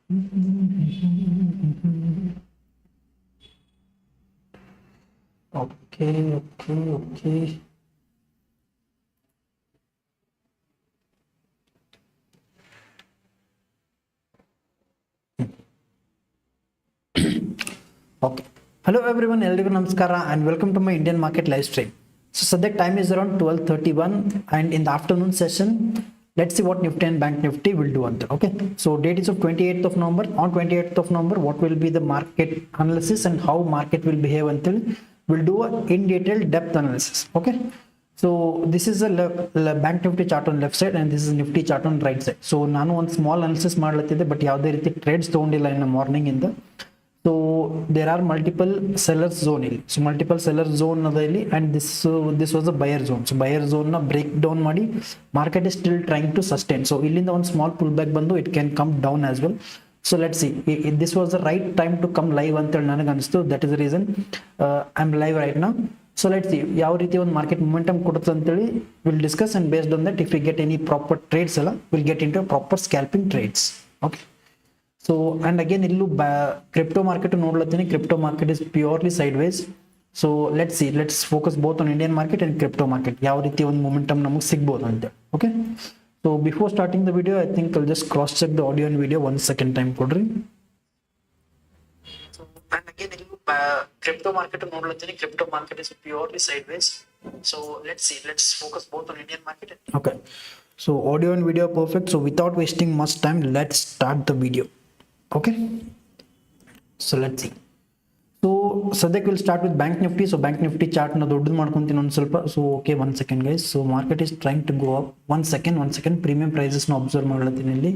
Okay. Okay. Hello everyone, Eldrigu Namaskara and welcome to my Indian market live stream. So subject time is around 12:31 and in the afternoon session, let's see what Nifty and Bank Nifty will do until. Okay. So date is of 28th of November. On 28th of November, what will be the market analysis and how market will behave until we'll do a in detail depth analysis. Okay. So this is a Bank Nifty chart on left side and this is Nifty chart on right side. So ನಾನು ಒಂದು small analysis ಮಾಡ್ಲತ್ತಿದ್ದೆ but ಯಾವುದೇ ರೀತಿ trades ತಗೊಂಡಿಲ್ಲ in the morning ಇಂದ. So there are multiple sellers zone ಇಲ್ಲಿ. So multiple sellers zone ಅದ ಇಲ್ಲಿ and this was a buyer zone. So buyer zone ನ break down ಮಾಡಿ market is still trying to sustain. So ಇಲ್ಲಿಂದ ಒಂದು small pullback ಬಂದು it can come down as well. So let's see. This was the right time to come live ಅಂತೇಳಿ ನನಗೆ ಅನಿಸ್ತು. That is the reason I'm live right now. So let's see ಯಾವ ರೀತಿ ಒಂದು market momentum ಕೊಡುತ್ತೆ ಅಂತೇಳಿ will discuss and based on that if we get any proper trades ಅಲ್ಲ we'll get into proper scalping trades. Okay. So and again illu crypto market nodlathini, crypto market is purely sideways. So let's focus both on Indian market and crypto market yav riti one momentum namak sigbodu ante. Okay, so before starting the video I think I'll just cross check the audio and video one second time kodri. So and again illu crypto market nodlathini, crypto market is purely sideways. So let's focus both on Indian market. Okay, so audio and video perfect. So without wasting much time, let's start the video. Okay, so let's see. So Sadak will start with Bank Nifty. So Bank Nifty chart na doddu ಮಾಡ್ಕೊಂತೀನಿ ಒಂದು ಸ್ವಲ್ಪ. So okay, one second guys. So market is trying to go up. One second. Premium prices na observe ಮಾಡ್ಲತ್ತೀನಿ ಇಲ್ಲಿ.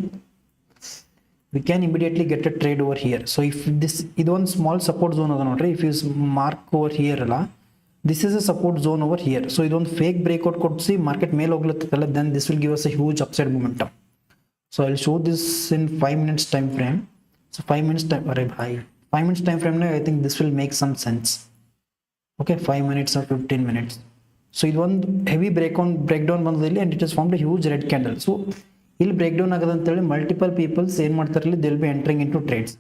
We can immediately get a trade over here. So if this ಇದೊಂದು small support zone ಅದ ನೋಡ್ರಿ. If you mark over here ಅಲ್ಲ, this is a support zone over here. So ಇದೊಂದು fake breakout ಕೊಡ್ಸಿ market ಮೇಲೆ ಹೋಗ್ಲತ್ತಲ್ಲ, then this will give us a huge upside momentum. So I'll show this in 5 minutes time frame. So 5 minutes time, 5 minutes time frame, I think this will make some sense. Okay, 5 minutes or 15 minutes. So it one heavy breakdown ಬಂದದಲ್ಲಿ and it has formed a huge red candle. So ಇಲ್ಲಿ breakdown ಆಗದಂತೇಳಿ multiple people ಏನ್ ಮಾಡ್ತಾರಲ್ಲಿ, they'll be entering into trades.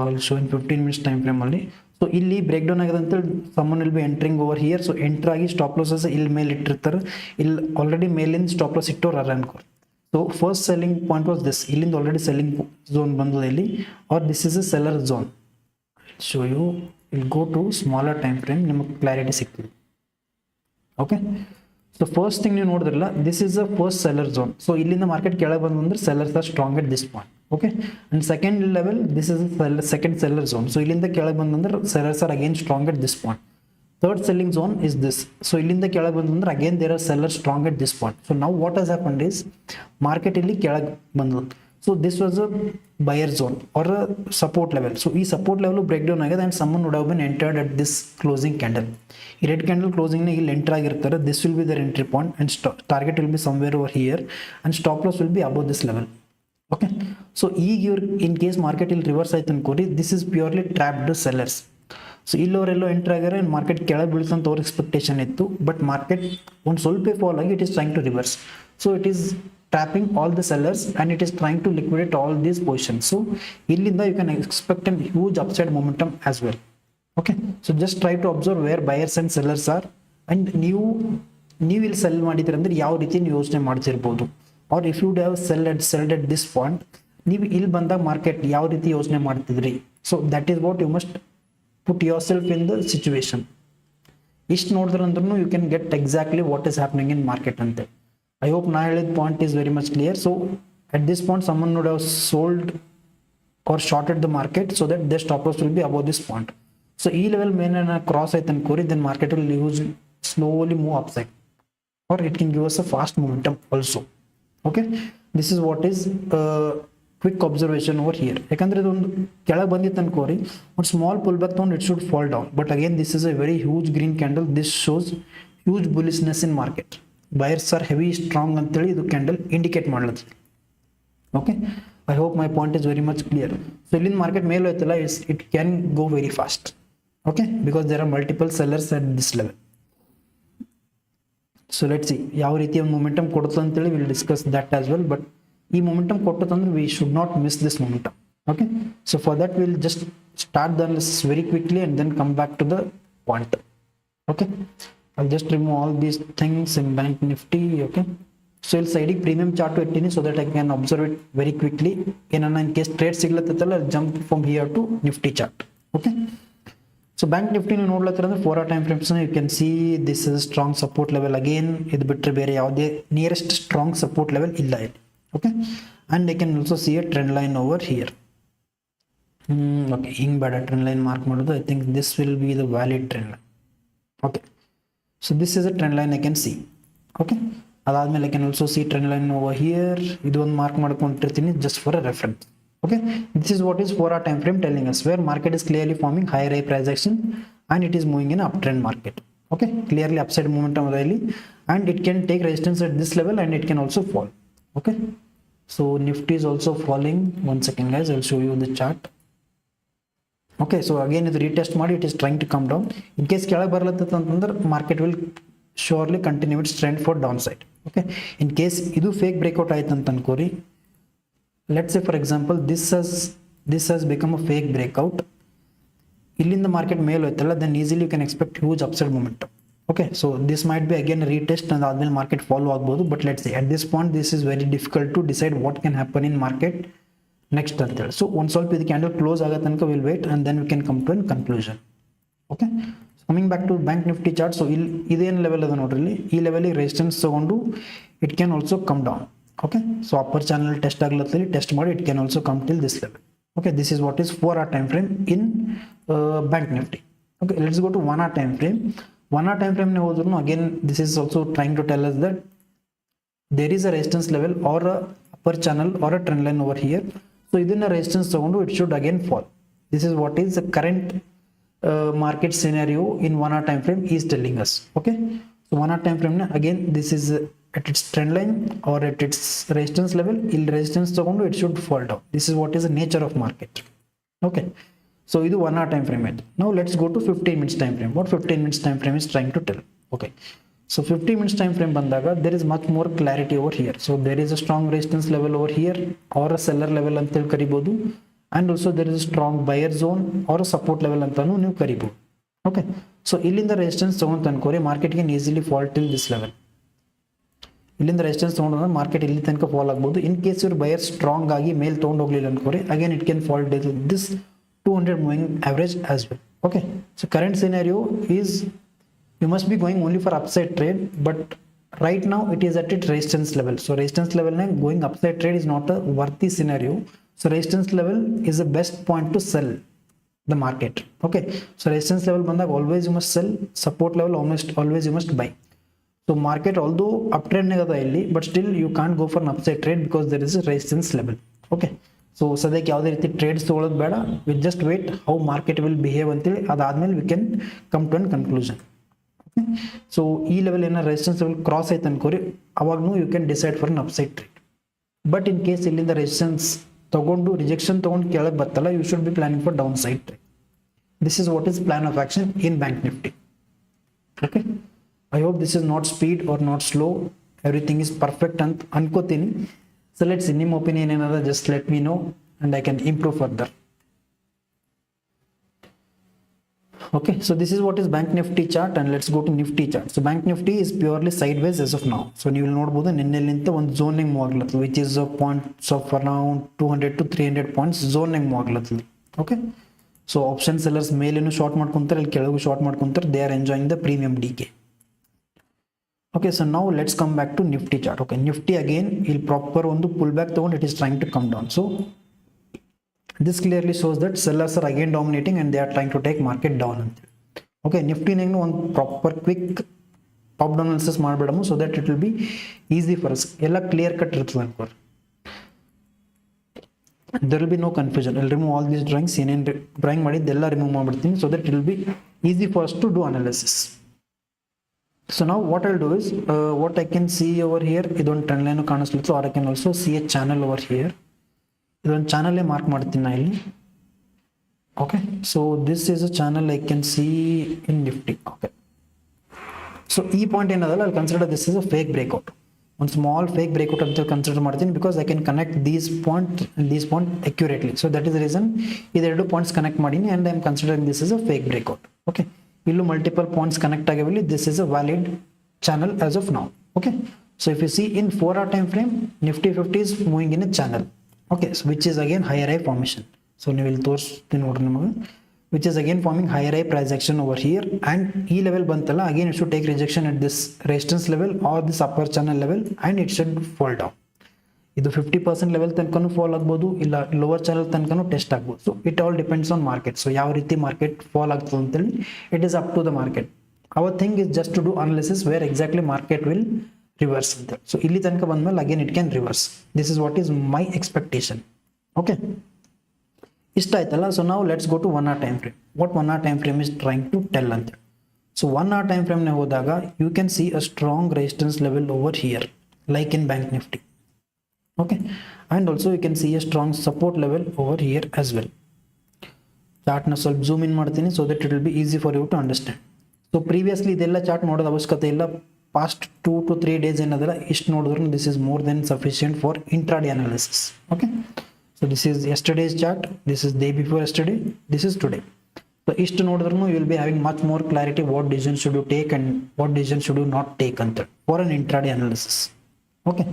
I'll show in 15 minutes time frame ಅಲ್ಲಿ. So ಇಲ್ಲಿ breakdown ಆಗದಂತೇಳಿ someone will be entering over here. So enter ಆಗಿ stop losses ಇಲ್ಲಿ ಮೇಲೆ ಇಟ್ಟಿರ್ತಾರೆ. ಇಲ್ಲಿ already ಮೇಲಿಂದ stop loss ಇಟ್ಟೋರು ಅರ ಅನ್ಕೋ. So first selling point was this. Illind already selling zone bandadilli, or this is a seller zone. I'll show you. We'll go to smaller time frame. Niಮಗೆ clarity ಸಿಗ್ತದೆ. Okay. So first thing you ನೋಡಿದ್ರಲ್ಲ, this is the first seller zone. So ಇಲ್ಲಿಂದ market ಕೆಳಗೆ ಬಂದು ಅಂದ್ರೆ sellers are strong at this point. Okay. And second level, this is the second seller zone. So ಇಲ್ಲಿಂದ ಕೆಳಗೆ ಬಂದು ಅಂದ್ರೆ sellers are again strong at this point. Third selling zone is this. So ಇಲ್ಲಿಂದ ಕೆಳಗೆ ಬಂದ್ರೆ again there are sellers strong at this point. So now what has happened is market ಇಲ್ಲಿ ಕೆಳಗೆ ಬಂದು. So this was a buyer zone or a support level. So ಈ support level breakdown ಆಗಿದೆ and someone would have been entered at this closing candle. ಈ red candle closing ನ ಇಲ್ಲಿ enter ಆಗಿರ್ತಾರೆ. This will be their entry point and target will be somewhere over here and stop loss will be above this level. Okay. So ಈಗ in case market ಇಲ್ಲಿ reverse ಆಯ್ತು ಅನ್ಕೋರಿ, this is purely trapped sellers. So ಇಲ್ಲವರೆಲ್ಲೋ enter ಆಗ್ಯಾರ and market ಕೆಳಗೆ ಬೀಳ್ತಂತ ಅವ್ರ expectation ಇತ್ತು, ಬಟ್ ಮಾರ್ಕೆಟ್ ಒಂದು ಸ್ವಲ್ಪ ಫಾಲ್ ಆಗಿ it is trying to reverse. So it is trapping all the sellers and it is trying to liquidate all these positions. So ಇಲ್ಲಿಂದ you can expect an huge upside momentum as well. Okay, so just try to observe where buyers and sellers are and ನೀವು ಇಲ್ಲಿ sell ಮಾಡಿದ್ರೆ ಅಂದ್ರೆ ಯಾವ ರೀತಿ ನೀವು ಯೋಚನೆ ಮಾಡ್ತಿರ್ಬೋದು, or if you have selled at this point, ನೀವು ಇಲ್ಲಿ ಬಂದಾಗ ಮಾರ್ಕೆಟ್ ಯಾವ ರೀತಿ ಯೋಚನೆ ಮಾಡ್ತಿದ್ರಿ. So that is what you must put yourself in the situation. ಇಷ್ಟು ನೋಡಿದ್ರೆ ಅಂದ್ರೂ you can get exactly what is happening in market ಅಂತ. ಐ ಹೋಪ್ ನಾ ಹೇಳಿದ point is very much clear. So at this point someone would have sold or shorted the market so that their stop loss will be above this point. So ಈ level ಮೇಲೆ cross ಆಯ್ತು ಅನ್ಕೋರಿ, then market will use slowly move upside or it can give us a fast momentum also. Okay, this is what is quick observation over here. ಯಾಕಂದ್ರೆ ಇದೊಂದು ಕೆಳಗೆ ಬಂದಿತ್ತು ಅನ್ಕೋರಿ, ಒಂದು small pull back ತಗೊಂಡು it should fall down, but again this is a very huge green candle. This shows huge bullishness in market. Buyers are heavy strong ಅಂತೇಳಿ ಇದು candle indicate ಮಾಡ್ಲತ್ತದೆ. Okay, I hope my point is very much clear. So ಇಲ್ಲಿಂದ market ಮೇಲೆ ಹೋಯ್ತಲ್ಲ, it can go very fast. Okay, because there are multiple sellers at this level. So let's see ಯಾವ ರೀತಿ ಒಂದು momentum ಕೊಡುತ್ತೆ ಅಂತೇಳಿ will discuss that as well. But ಈ momentum ಕೊಟ್ಟಂದ್ರೆ we should not miss this momentum. Okay, so for that we'll just start the analysis very quickly and then come back to the point. Okay, I'll just remove all these things in bank nifty. Okay, so I'll side premium chart to it so that I can observe it very quickly. In case trade siglatatala, I'll jump from here to nifty chart. Okay, so bank nifty you nodlathira 4 hour time frames you can see this is a strong support level again. Idu bitre bere yavade nearest strong support level illa illi. Okay, and I can also see a trend line over here. Okay, better trend line mark madudu. I think this will be the valid trend line. Okay, so this is a trend line I can see. Okay, adadmele I can also see trend line over here. Idu one mark madkontirtini just for a reference. Okay, this is what is 4 hour time frame telling us, where market is clearly forming higher high price action and it is moving in uptrend market. Okay, clearly upside momentum really, and it can take resistance at this level and it can also fall. Okay, so nifty is also falling. One second guys, I'll show you the chart. Okay, so again it retest modi, it is trying to come down. In case keಳಗೆ ಬರಲತ್ತಂದ್ರೆ market will surely continue its trend for downside. Okay, in case idu fake breakout ಆಯ್ತು ಅಂತ ಅನ್ಕೋರಿ, let's say for example this has become a fake breakout, illinda market ಮೇಲೆ ಹೋಯ್ತಲ್ಲ, then easily you can expect huge upside momentum. Okay, so this might be again a retest and admele market follow ಆಗಬಹುದು, but let's say at this point this is very difficult to decide what can happen in market next ಅಂತ ಹೇಳಿ. So ಒಂದು ಸ್ವಲ್ಪ ಇದು candle close ಆಗೋ ತನಕ we'll wait and then we can come to a conclusion. Okay, so coming back to bank nifty chart, so ಇದೇನು level ಅದ ನೋಡ್ರಿ, ಇಲ್ಲಿ ಈ ಲೆವೆಲ್ ರೆಸಿಸ್ಟೆನ್ಸ್ ತಗೊಂಡು it can also come down. Okay, so upper channel test aglatali test ಮಾಡಿ it can also come till this level. Okay, this is what is 4 hour time frame in bank nifty. Okay, let's go to 1 hour time frame. 1 hour time frame ne hodru again this is also trying to tell us that there is a resistance level or a upper channel or a trend line over here. So idinna resistance tagondu it should again fall. This is what is the current market scenario in 1 hour time frame is telling us. Okay, so 1 hour time frame ne again this is at its trend line or at its resistance level, resistance tagondu it should fall down. This is what is the nature of market. Okay, so idu 1 hour time frame it. Now let's go to 15 minutes time frame. What 15 minutes time frame is trying to tell. Okay, so 15 minutes time frame bandaga there is much more clarity over here. So there is a strong resistance level over here or a seller level anta karibodu, and also there is a strong buyer zone or a support level antanu ನೀವು ಕರಿಬಹುದು. Okay, so ಇಲ್ಲಿಂದ resistance ತಗೊಂತ ಅನ್ಕೋರಿ market can easily fall till this level. ಇಲ್ಲಿಂದ resistance ತಗೊಂಡ್ರೆ market ಇಲ್ಲಿ ತನಕ fall ಆಗಬಹುದು. ಇನ್ ಕೇಸ್ ಇವ್ರ ಬಯರ್ ಸ್ಟ್ರಾಂಗ್ ಆಗಿ ಮೇಲ್ ತಗೊಂಡು ಹೋಗ್ಲಿಲ್ಲ ಅನ್ಕೋರಿ again it can fall this 200 moving average as well. Okay, so current scenario is you must be going only for upside trade, but right now it is at its resistance level. So resistance level na going upside trade is not a worthy scenario. So resistance level is the best point to sell the market. Okay, so resistance level bandag always you must sell, support level always you must buy. So market although uptrend agada illi, but still you can't go for an upside trade because there is a resistance level. Okay, so sadhyakke yavade riti trades togolod beda, we just wait how market will behave anteli adadmele we can come to a conclusion. Okay, so ee level ena resistance level cross aitha ankori avagnu you can decide for an upside trade. But in case illinda resistance tagondu rejection tagondu kelage battala, you should be planning for downside trade. This is what is plan of action in bank nifty. Okay, I hope this is not speed or not slow, everything is perfect and ankotini. So let's see, ನಿಮ್ಮ opinion ಏನದ just let me know and I can improve further. Okay, so this is what is bank nifty chart and let's go to nifty chart. So bank nifty is purely sideways as of now. So ನೀವು ಇಲ್ಲಿ ನೋಡಬಹುದು ನಿನ್ನೆಲಿಂತ ಒಂದು zone ನಲ್ಲಿ move ಆಗ್ಲತ್ತದ, which is a points of around 200 to 300 points zone ನಲ್ಲಿ move ಆಗ್ಲತ್ತದ. Okay, so option sellers ಮೇಲೇನು short ಮಾಡ್ಕೊಂತಾರೆ, ಅಲ್ಲಿ ಕೆಳಗೂ ಶಾರ್ಟ್ ಮಾಡ್ಕೊಂತಾರೆ, they are enjoying the premium decay. Okay, so now let's come back to nifty chart. Okay, nifty again will proper on the pullback tone, it is trying to come down. So this clearly shows that sellers are again dominating and they are trying to take market down. Okay, nifty nengu one proper quick top down analysis ಮಾಡ್ಬಿಡము so that it will be easy for us. ಎಲ್ಲ clear cut ಇರ್ತದೆ ಅನ್ಕೋರಿ, there will be no confusion. I'll remove all these drawings, ಏನೇನ್ drawing ಮಾಡಿದ್ದೆಲ್ಲ remove ಮಾಡ್ಬಿಡ್ತೀನಿ so that it will be easy for us to do analysis. So now what I'll do is what I can see over here, idon trend line ಕಾಣಿಸ್ಲಿತ್ತು, or I can also see a channel over here. ಇದೊಂದು channel mark ಮಾಡ್ತೀನಿ ನಾ ಇಲ್ಲಿ. Okay, so this is a channel I can see in nifty. Okay, so ಈ point ಏನದಲ್ಲ I'll consider this is a fake breakout. ಒಂದು small fake breakout ಅಂತ consider ಮಾಡ್ತೀನಿ, because I can connect these point accurately. So that is the reason ಇದೆರಡು points connect ಮಾಡೀನಿ and I am considering this is a fake breakout. Okay, ಇಲ್ಲೂ multiple points connect ಆಗಿವೆ. This is a valid channel as of now. Okay, so if you see in 4 hour time frame, Nifty 50 is moving in a channel. Okay, so which is again higher high formation. So you will ತೋರಿಸ್ತೀನಿ ನೋಡ್ರಿ ನಿಮಗೆ, which is again forming higher high price action over here, and e level bantala again it should take rejection at this resistance level or this upper channel level and it should fall down. ಇದು 50% level ತನಕನೂ fall ಆಗ್ಬೋದು, ಇಲ್ಲ lower channel ತನಕನೂ test ಆಗ್ಬೋದು. So it all depends on market. So ಯಾವ ರೀತಿ market fall ಆಗ್ತದೆ ಅಂತೇಳಿ it is up to the market. Our thing is just to do analysis where exactly market will reverse ಅಂತ. So ಇಲ್ಲಿ ತನಕ ಬಂದ್ಮೇಲೆ again it can reverse. This is what is my expectation. Okay, ಇಷ್ಟ ಆಯ್ತಲ್ಲ. So ನಾವು let's go to 1 hour time frame. What 1 hour time frame is trying to tell ಅಂತ. So 1 hour time ಫ್ರೇಮ್ನ ಹೋದಾಗ you can see a strong resistance level over here like in bank Nifty. Okay, and also you can see a strong support level over here as well. ಚಾರ್ಟ್ನ ಸ್ವಲ್ಪ zoom in ಮಾಡ್ತೀನಿ so that it will be easy for you to understand. So previously ಇದೆಲ್ಲ chart ನೋಡೋದು ಅವಶ್ಯಕತೆ ಇಲ್ಲ. Past 2 to 3 days ಏನದಲ್ಲ ಇಷ್ಟು ನೋಡಿದ್ರು this is more than sufficient for intraday analysis. Okay, so this is yesterday's chart, this is day before yesterday, this is today. So ಇಷ್ಟು ನೋಡಿದ್ರು you will be having much more clarity what decision should you take and what decision should you not take ಅಂತ for an intraday analysis. Okay,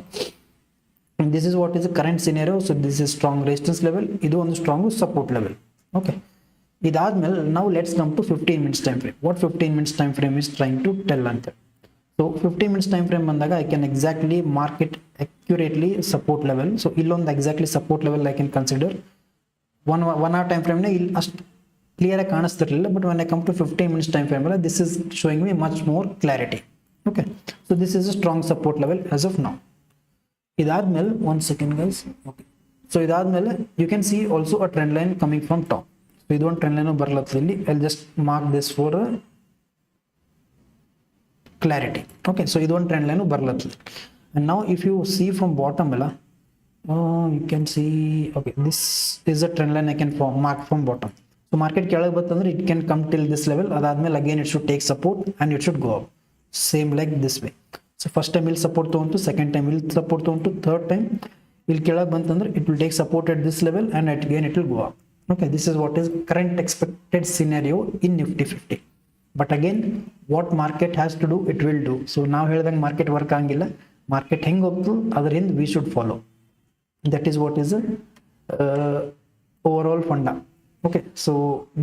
this is what is current scenario. So this is strong resistance level, ಇದು ಒಂದು strong support level. Okay, ಇದಾದ್ಮೇಲೆ ನಾವು let's come to 15 minutes time frame. What 15 minutes time frame is trying to tell ಅಂತ. So 15 minutes time frame ಬಂದಾಗ I can exactly market accurately support level. So ಇಲ್ಲೊಂದು exactly support level I can consider. 1 hour time ಫ್ರೇಮ್ನ ಇಲ್ಲಿ ಅಷ್ಟು ಕ್ಲಿಯರಾಗಿ ಕಾಣಿಸ್ತಿರಲಿಲ್ಲ, but when I come to 15 minutes time frame ಅಲ್ಲ this is showing me much more clarity. Okay, so this is a strong support level as of now. ಇದಾದ್ಮೇಲೆ 1 second guys. Okay, so ಇದಾದ್ಮೇಲೆ you can see also a trend line coming from top. So ಇದೊಂದು trend line ಬರ್ಲತ್ತದ ಇಲ್ಲಿ. I just mark this for clarity. Okay, so ಇದೊಂದು trend line ಬರ್ಲತ್ತದ. and now if you see from bottom ಅಲ್ಲ you can see, okay, this is a trend line I can mark from bottom. so market ಕೆಳಗೆ ಬಂತಂದ್ರೆ it can come till this level. ಅದಾದ್ಮೇಲೆ again it should take support and it should go up same like this way. so first time ಇಲ್ಲಿ support ತಗೊಂತು, second time ಇಲ್ಲಿ support ತಗೊಂತು, third time ಇಲ್ಲಿ ಕೆಳಗೆ ಬಂತಂದ್ರೆ it will take support at this level and again it will go up. okay, this is what is current expected scenario in Nifty 50. But again what market has to do it will do. So ನಾವು ಹೇಳ್ದಂಗೆ market work ಆಗಂಗಿಲ್ಲ. Market ಹೆಂಗೆ ಹೋಗ್ತು ಅದರಿಂದ we should follow. That is what is overall ಫಂಡ. Okay, so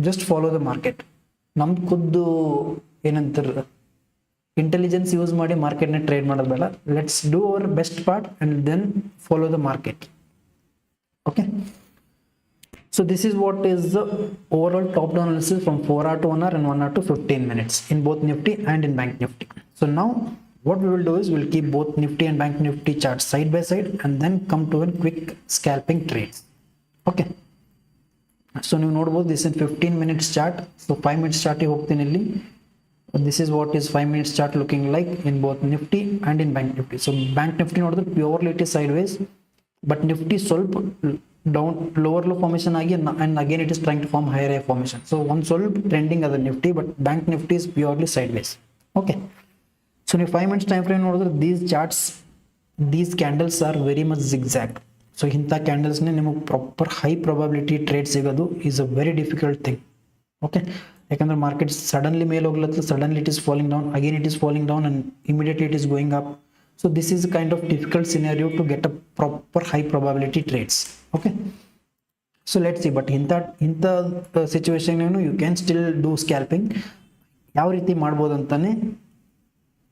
just follow the market. ನಮ್ದು ಖುದ್ದು ಏನಂತಾರೆ ಇಂಟೆಲಿಜೆನ್ಸ್ ಯೂಸ್ ಮಾಡಿ ಮಾರ್ಕೆಟ್ನ ಟ್ರೇಡ್ ಮಾಡೋದು ಬೇಡ. Let's do our best part and then follow the market. Okay, so this is what is the overall top down analysis from 4 hour to 1 hour and 1 hour to 15 minutes in both Nifty and in Bank Nifty. So now what we will do is we will keep both Nifty and Bank Nifty charts side by side and then come to a quick scalping trades. Okay, so you notice this is 15 minutes chart. So 5 minutes chart hi hogtini illi. This is what is 5 minutes chart looking like in both Nifty and in Bank Nifty. So Bank Nifty nodidre purely it is sideways, but Nifty ಸ್ವಲ್ಪ down lower low formation ಆಗಿ and again it is trying to form higher high formation. So ಒಂದು ಸ್ವಲ್ಪ trending ಅದ Nifty, but bank Nifty is purely sideways. Okay, so ನೀವು 5 minutes time frame ನೋಡಿದ್ರೆ these charts, these candles are very much zigzag. So ಇಂಥ ಕ್ಯಾಂಡಲ್ಸ್ನೇ ನಿಮಗೆ proper high probability trade ಸಿಗೋದು is a very difficult thing. Okay, ಯಾಕಂದ್ರೆ market suddenly ಮೇಲೆ ಹೋಗ್ಲತ್ತ, suddenly it is falling down, again it is falling down and immediately it is going up. So this is a kind of difficult scenario to get a proper high probability trades. Okay, so let's see. But in the situation you can still do scalping. ಯಾವ ರೀತಿ ಮಾಡ್ಬೋದು ಅಂತಾನೆ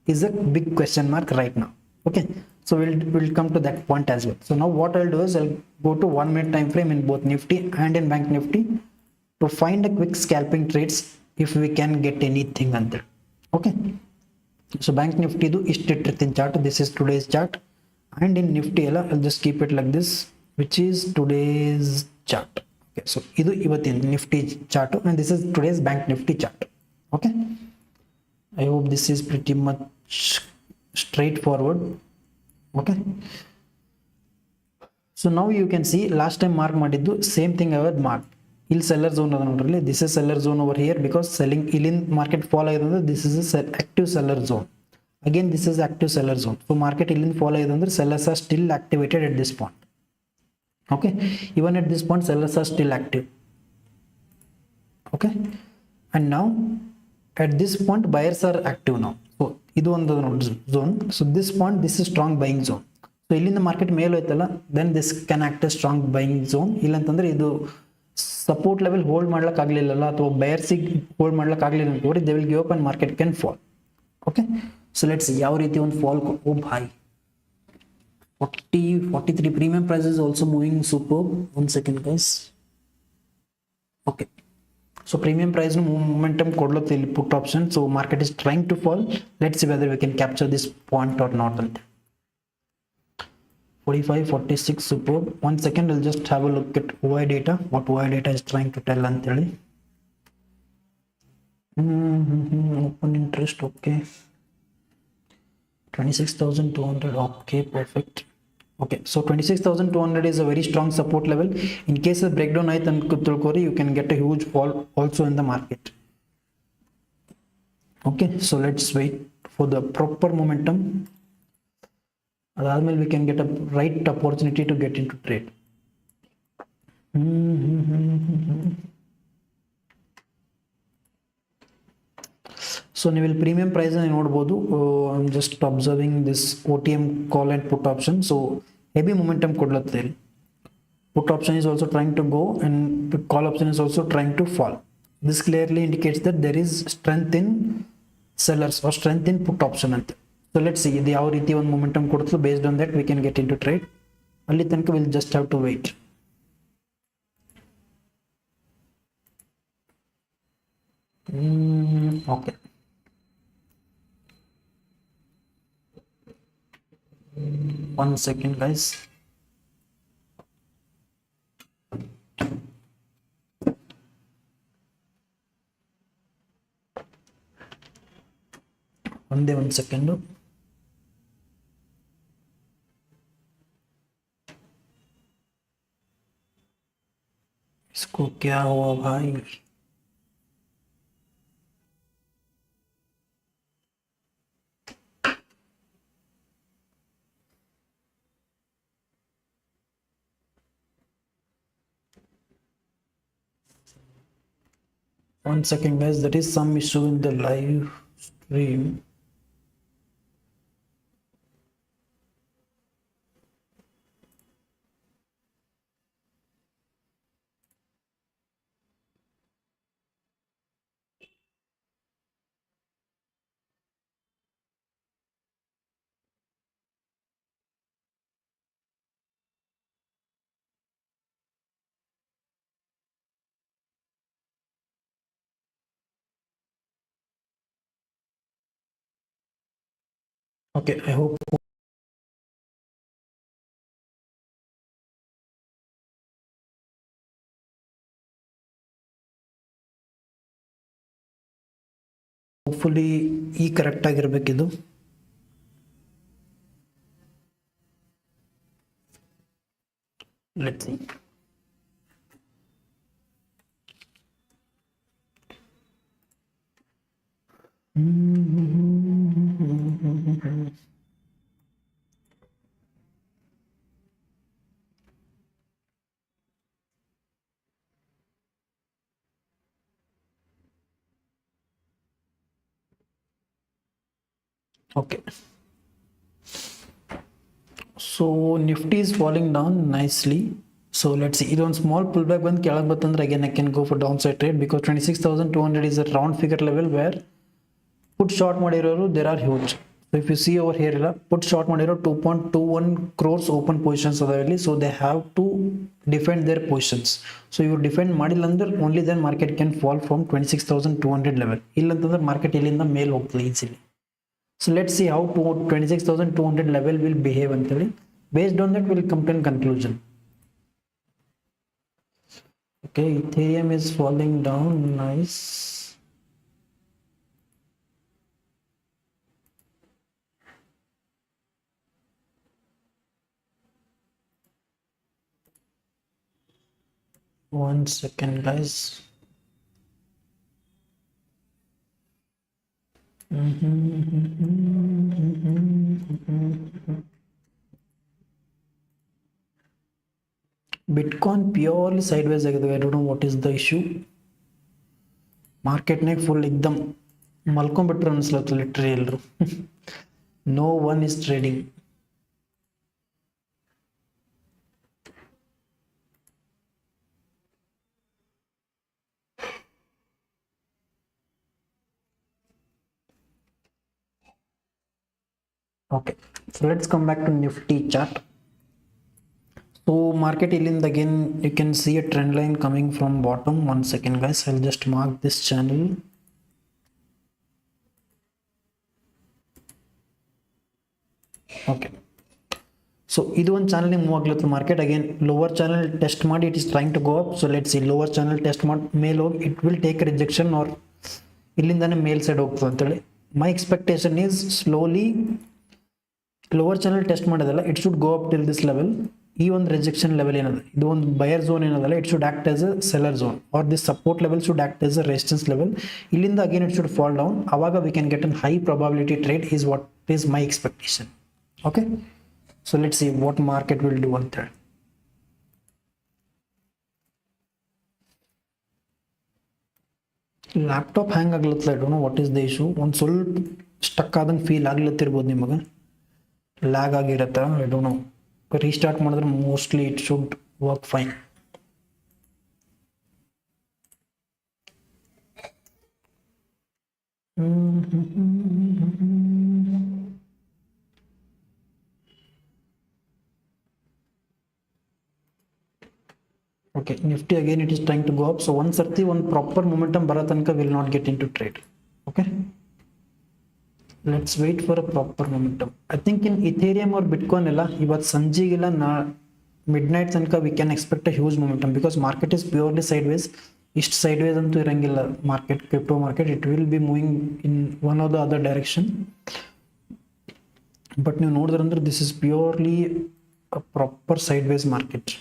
is a big question mark right now. Okay, so we'll come to that point as well. So now what I'll do is I'll go to 1 minute time frame in both Nifty and in Bank Nifty to find a quick scalping trades if we can get anything under. Okay, so Bank Nifty do istiಟ್ಟಿರ್ತೀನಿ chart. This is today's chart, and in Nifty ಎಲ್ಲ I'll just keep it like this, which is today's chart. Okay, so ಇದು ಇವತ್ತಿನ Nifty chart and this is today's Bank Nifty chart. Okay, I hope this is pretty much straightforward. Okay, so now you can see last time mark ಮಾಡಿದ್ದು same thing I had marked. ಇಲ್ಲಿ seller zone ಅದ ನೋಡ್ರಿ, this is seller zone over here because selling ಇಲ್ಲಿಂದ market fall ಆಗಿದೆ ಅಂದ್ರೆ this is active seller zone. again this is active seller zone. So market illinda fall agide andre sellers are still activated at this point. Okay, even at this point sellers are still active. Okay, and now at this point buyers are active now. So idu ಒಂದು zone. So this point, this is strong buying zone. So illinda market ಮೇಲೆ ಹೋಯ್ತಲ್ಲ, then this can act as strong buying zone. ಇಲ್ಲ ಅಂತಂದ್ರೆ ಇದು support level hold ಮಾಡ್ಲಕ್ ಆಗ್ಲಿಲ್ಲಲ್ಲ ಅಥವಾ ಬಯರ್ಸಿಗೆ hold ಮಾಡ್ಲಕ್ ಆಗ್ಲಿಲ್ಲ ಅಂತ they will give up and market can fall. Okay, so let's see ಯಾವ ರೀತಿ ಒಂದು fall. O Bhai 43 premium price is also moving superb. 1 second guys. Okay, so premium price no momentum kodlutte illi put option. So market is trying to fall. Let's see whether we can capture this point or not. 45 46 superb. 1 second, I'll just have a look at OI data, what OI data is trying to tell anteli. Open interest, okay, 26,200. okay, perfect. Okay, so 26,200 is a very strong support level. In case of breakdown aaytu and you can get a huge fall also in the market. Okay, so let's wait for the proper momentum. Adalmel we can get a right opportunity to get into trade. So ನೀವು ಇಲ್ಲಿ premium price ಅನ್ನು ನೋಡಬಹುದು. I am just observing this OTM call and put option. So heavy momentum ಕೊಡ್ಲತ್ತದೆ ಇಲ್ಲಿ. Put option is also trying to go and the call option is also trying to fall. This clearly indicates that there is strength in sellers or strength in put option ante. So let's see ಇದು ಯಾವ ರೀತಿ ಒಂದು momentum ಕೊಡುತ್ತೋ, based on that we can get into trade. ಅಲ್ಲಿ ತನಕ we'll just have to wait. Okay, 1 second guys. one second. इसको क्या हुआ भाई? One second guys, there is some issue in the live stream. Okay, I hope hopefully ಈ correct ಆಗಿರಬೇಕಿದು. Let's see. Okay, so Nifty is falling down nicely. So let's see, ಇದೊಂದು small pullback ಬಂದು ಕೆಳಗೆ ಬಂತಂದ್ರೆ again I can go for downside trade because 26,200 is a round figure level where put short ಮಾಡಿರೋರು there are huge. So if you see over here ಇಲ್ಲ put short ಮಾಡಿರೋ 2.21 crores open positions ಅದಾವಿಲ್ಲಿ. So they have to defend their positions. So you defend ಮಾಡಿಲ್ಲ ಅಂದ್ರೆ only then market can fall from 26,200 level. ಇಲ್ಲ ಅಂತಂದ್ರೆ market ಇಲ್ಲಿಂದ ಮೇಲೆ ಹೋಗ್ತದೆ easily. So let's see how 26,200 level will behave ಅಂತೇಳಿ. Based on that we'll come to a conclusion. Okay, Ethereum is falling down. Nice. One second guys. Bitcoin purely sideways ಆಗಿದೆ. I don't know what is the issue. ಮಾರ್ಕೆಟ್ನಾಗ full ಎಕ್ದಮ್ ಮಲ್ಕೊಂಡ್ಬಿಟ್ರು ಅನ್ಸ್ಲತ್ತು ಲಿಟ್ರಿ ಎಲ್ರು. No one is trading. Okay, so let's come back to Nifty chart. So market ilinda again you can see a trend line coming from bottom. One second guys, I'll just mark this channel. Okay, so idu one channel move aglattu market again lower channel test ಮಾಡಿ it is trying to go up. So let's see, lower channel test ಮಾಡಿ ಮೇಲೆ ಹೋಗಿ it will take a rejection or ಇಲ್ಲಿಂದಾನೆ ಮೇಲ್ side ಹೋಗ್ತದೆ ಅಂತ ಹೇಳಿ my expectation is slowly lower channel test ಮಾಡಿದಲ್ಲ it should go up till this level. ಈ ಒಂದು ರಿಜೆಕ್ಷನ್ ಲೆವೆಲ್ ಏನದ ಇದು ಒಂದು ಬಯರ್ ಝೋನ್ ಏನದಲ್ಲ it should act as a seller zone or this support level should act as a resistance level. ಇಲ್ಲಿಂದ again it should fall down. ಅವಾಗ we can get a high probability trade is what is my expectation. Okay, so let's see what market will do ಅಂತ ಹೇಳಿ. Laptop hang ಆಗ್ಲತ್ತಲ್ಲ, I don't know what is the issue. ಒಂದು ಸ್ವಲ್ಪ stuck ಆದಂಗೆ feel ಆಗ್ಲತ್ತಿರ್ಬೋದು ನಿಮಗೆ, lag ಆಗಿರತ್ತಾ I don't know. Restart ಮಾಡಿದ್ರೆ mostly it should work fine. Okay, Nifty again it is trying to go up. So one sarti one proper momentum baratanka will not get into trade. Okay, let's wait for a proper momentum. I think in Ethereum or Bitcoin ella ivat sanjigila na midnight tanka we can expect a huge momentum because market is purely sideways. Ist sideways antu irangilla market, crypto market, it will be moving in one or the other direction. But you know this is purely a proper sideways market.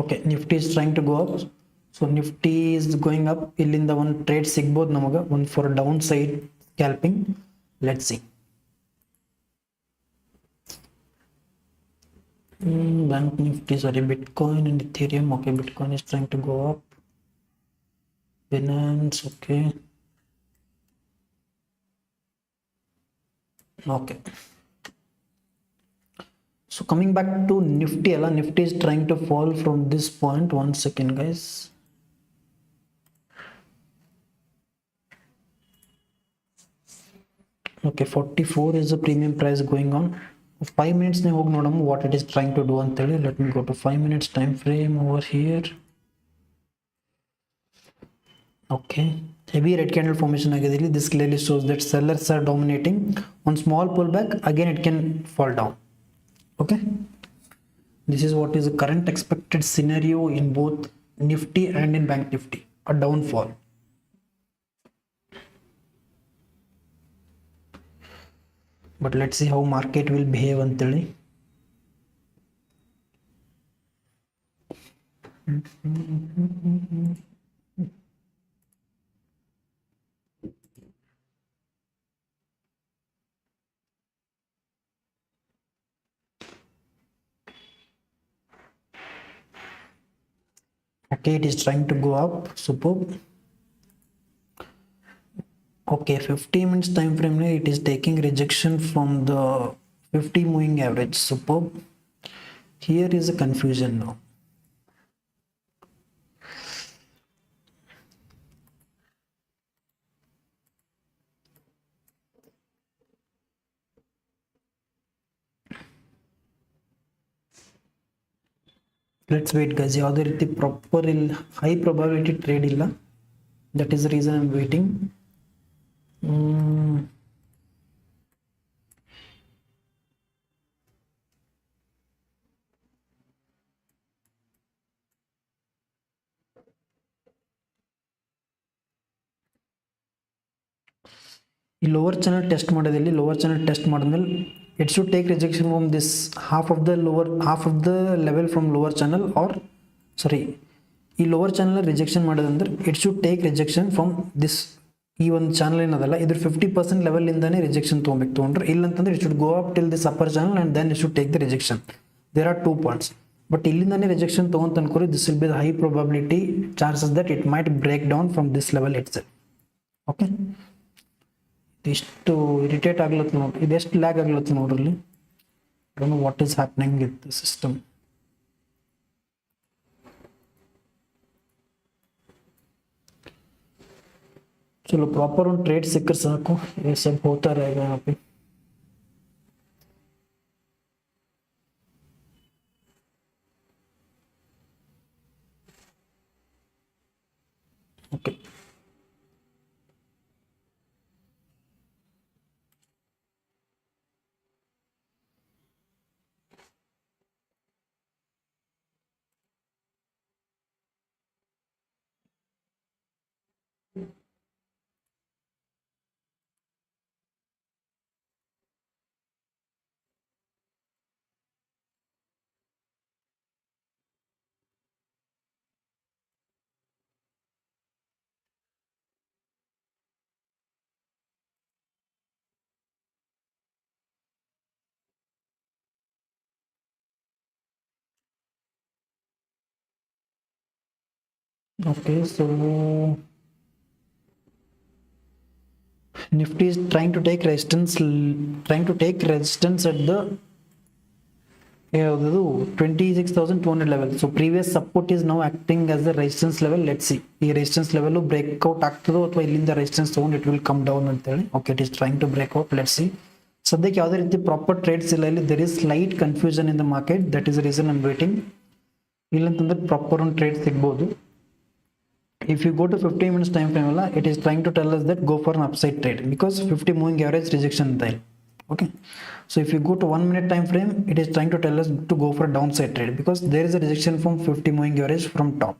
Okay, Nifty is trying to go up. So Nifty is going up. Illinda one trade sigbodu namaga, one for downside scalping. Let's see. Banknifty, sorry, Bitcoin and Ethereum. Okay, Bitcoin is trying to go up. Binance, okay. Okay. So coming back to Nifty, Nifty is trying to fall from this point. One second guys. Okay, 44 is the premium price going on. 5 minutes ne hog nodamu what it is trying to do anteli. Let me go to 5 minutes time frame over here. Okay, heavy red candle formation agide illi. This clearly shows that sellers are dominating. On small pullback again it can fall down. Okay, this is what is the current expected scenario in both Nifty and in Banknifty, a downfall. But let's see how market will behave anteli. Okay, it is trying to go up. Superb. Okay, 50 minutes time frame it is taking rejection from the 50 moving average. Superb. Here is a confusion now. Let's wait guys. ಯಾವುದೇ ರೀತಿ proper ಇಲ್ಲ, high probability trade ಇಲ್ಲ. That is the reason I am waiting. ಈ lower channel test ಮಾಡೋದಿಲ್ಲಿ lower channel test ಮಾಡಿದ್ಮೇಲೆ it should take rejection from this half of the level from lower channel, or sorry, ಈ lower channel rejection ಮಾಡೋದಂದ್ರೆ it should take rejection from this, ಈ ಒಂದು channel ಏನದಲ್ಲ ಇದ್ರ 50% level ಇಂದಾನೆ rejection ತೊಗೊಂಡ್ರೆ ಇಲ್ಲ ಅಂತಂದ್ರೆ it should go up till this upper channel and then it should take the rejection. There are 2 points. But ಇಲ್ಲಿಂದಾನೆ ರಿಜೆಕ್ಷನ್ ತೊಗೊಂತ ಅನ್ಕೋರಿ this will be the high probability chances that it might break down from this level it's. Okay, ಇಷ್ಟು irritate ಆಗ್ಲತ್ತು ನೋಡಿ, ಇದೆಷ್ಟು lag ಆಗ್ಲತ್ತು ನೋಡ್ರಲ್ಲಿ. Don't know what is happening with the system. चलो प्रॉपर ಒಂದು ಟ್ರೇಡ್ ಸಿಕ್ಕರೆ ಸಾಕು, ये सब होता रहेगा यहाँ पे. Okay, okay, so Nifty is trying to take resistance at the 26,200 level. So previous support is now acting as the resistance level. Let's see, ಈ resistance level breakout ಆಗ್ತದೋ ಅಥವಾ ಇಲ್ಲಿಂದ resistance ತಗೊಂಡು it will come down ಅಂತ ಹೇಳಿ. Okay, it is trying to break out. Let's see. ಸದ್ಯಕ್ಕೆ ಯಾವುದೇ ರೀತಿ proper trades ಇಲ್ಲ ಇಲ್ಲಿ. there is slight confusion in the market, that is the reason I'm waiting. ಇಲ್ಲಂತಂದ್ರೆ ಪ್ರಾಪರ್ ಒಂದು ಟ್ರೇಡ್ ಸಿಗ್ಬೋದು. If you go to 15 minutes time frame, it is trying to tell us that go for an upside trade because 50 moving average rejection there. Okay, so if you go to 1 minute time frame, it is trying to tell us to go for a downside trade because there is a rejection from 50 moving average from top.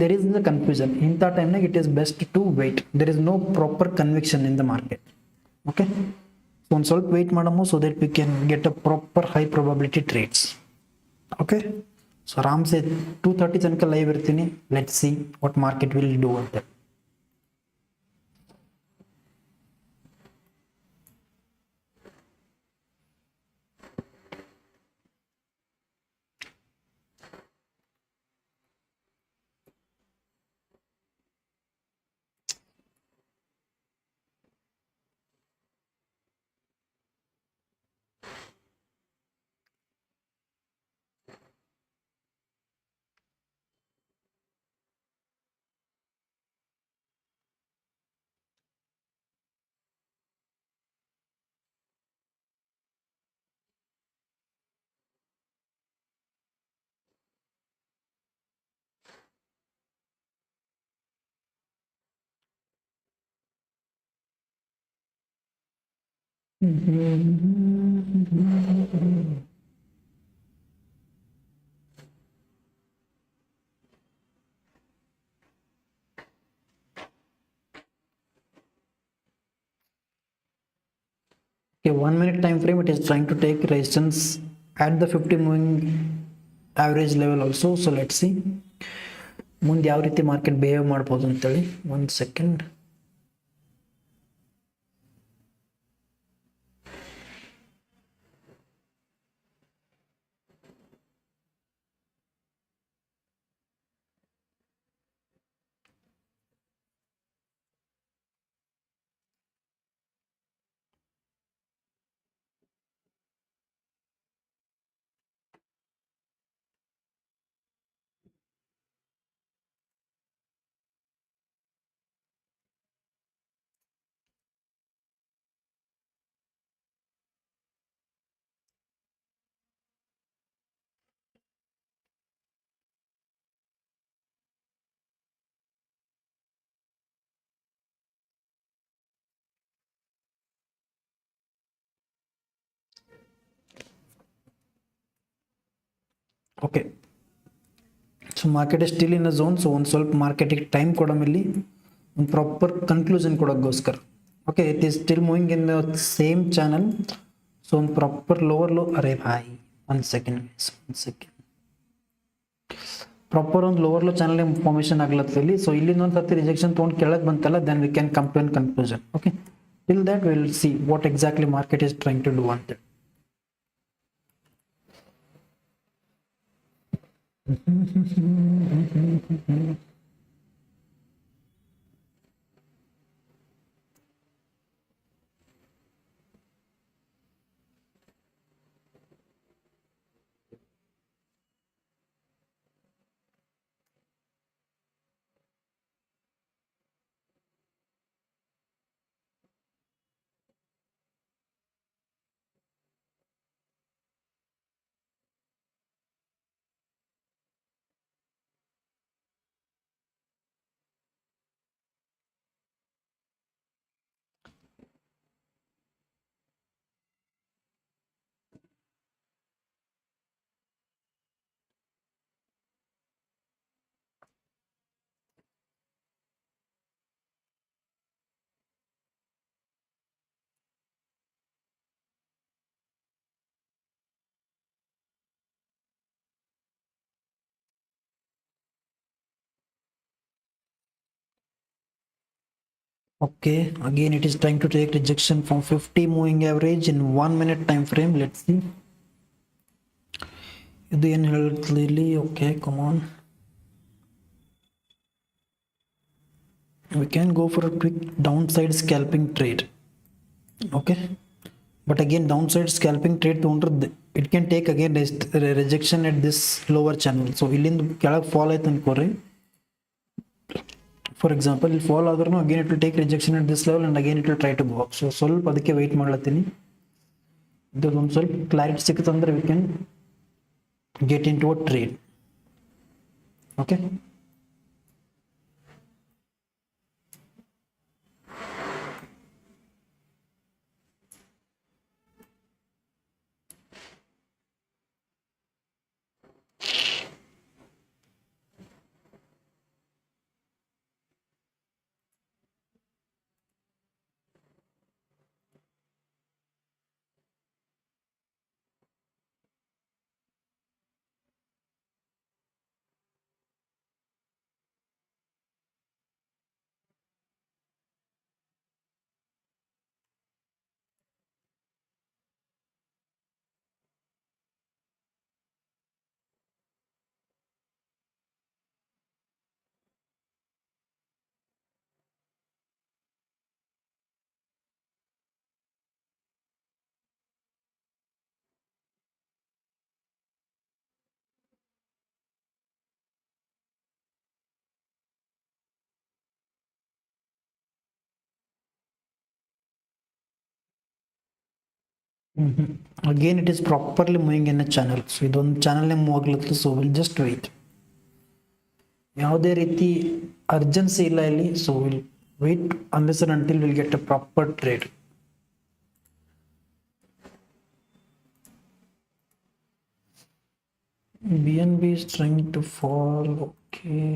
There is the confusion in that time, it is best to wait. There is no proper conviction in the market. Okay, so one ಸ್ವಲ್ಪ wait ಮಾಡಮು so that we can get a proper high probability trades. Okay, so ಆರಾಮ್ ಸೆ 2:30 ತನಕ live ಇರ್ತೀನಿ. Let's see what market will do ಅಂತ. Okay, 1 minute time frame, it is trying to take resistance at the 50 moving average level also. So let's see ಮುಂದೆ ಯಾವ ರೀತಿ market behave ಮಾಡ್ಬೋದು ಅಂತೇಳಿ. 1 second. Okay, so market is still in a zone. So ಒಂದು ಸ್ವಲ್ಪ ಮಾರ್ಕೆಟಿಗೆ time ಕೊಡೋ ಮೇಲೆ ಒಂದು ಪ್ರಾಪರ್ ಕನ್ಕ್ಲೂಷನ್ ಕೊಡೋಕ್ಕೋಸ್ಕರ Okay, it is still moving in the same channel. So on proper lower low, array bhai, 1 second guys, 1 second. Proper on lower low channel formation aglatದಲ್ಲಿ. So ಇಲ್ಲಿ ಒಂದು ಸತಿ rejection ತಗೊಂಡು ಕೆಳಗೆ ಬಂತಲ್ಲ, then we can come to a conclusion. Okay, till that we will see what exactly market is trying to do on that. Okay, again it is trying to take rejection from 50 moving average in 1 minute time frame. Let's see. ಇದು ಏನು ಹೇಳುತ್ತೆ ಇಲ್ಲಿ? Okay, come on. We can go for a quick downside scalping trade. Okay, but again downside scalping trade ತಗೊಂಡ್ರೆ it can take again rejection at this lower channel. So ಇಲ್ಲಿಂದ ಕೆಳಗೆ fall ಆಯ್ತು ಅನ್ಕೋರಿ. For example, ಇಲ್ಲಿ fall ಆದ್ರೂ again it will take rejection at this level and again it will try to go up. So ಸ್ವಲ್ಪ ಅದಕ್ಕೆ wait ಮಾಡ್ಲತ್ತೀನಿ. ಇದು ಒಂದು ಸ್ವಲ್ಪ clarity ಸಿಕ್ತಂದ್ರೆ we can get into a trade. Okay. Again it is properly moving in a channel. So ಇದೊಂದು channel move ಆಗ್ಲತ್ತು. So will just wait. ಯಾವುದೇ ರೀತಿ urgency ಇಲ್ಲ ಇಲ್ಲಿ. So will wait unless and until we'll get a proper trade. BNB is trying to fall. Okay.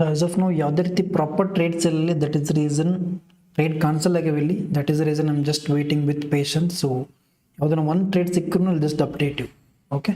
As of ನಾವು ಯಾವುದೇ ರೀತಿ proper trades ಅಲ್ಲಿ, that is reason trade cancel ಆಗಿವೆ ಇಲ್ಲಿ. That is reason I am just waiting with patience. So ಯಾವ್ದನ್ನ ಒಂದು trade ಸಿಕ್ಕರೂ just update you. Okay,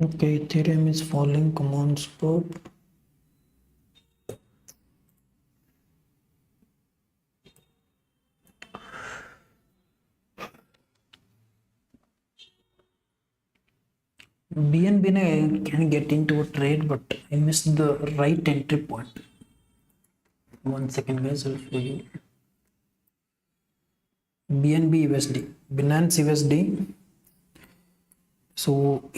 okay, Ethereum is falling. Come on, stop. BNB I can get into a trade, but I missed the right entry point. 1 second, guys, I'll show you. BNB USD, Binance USD. So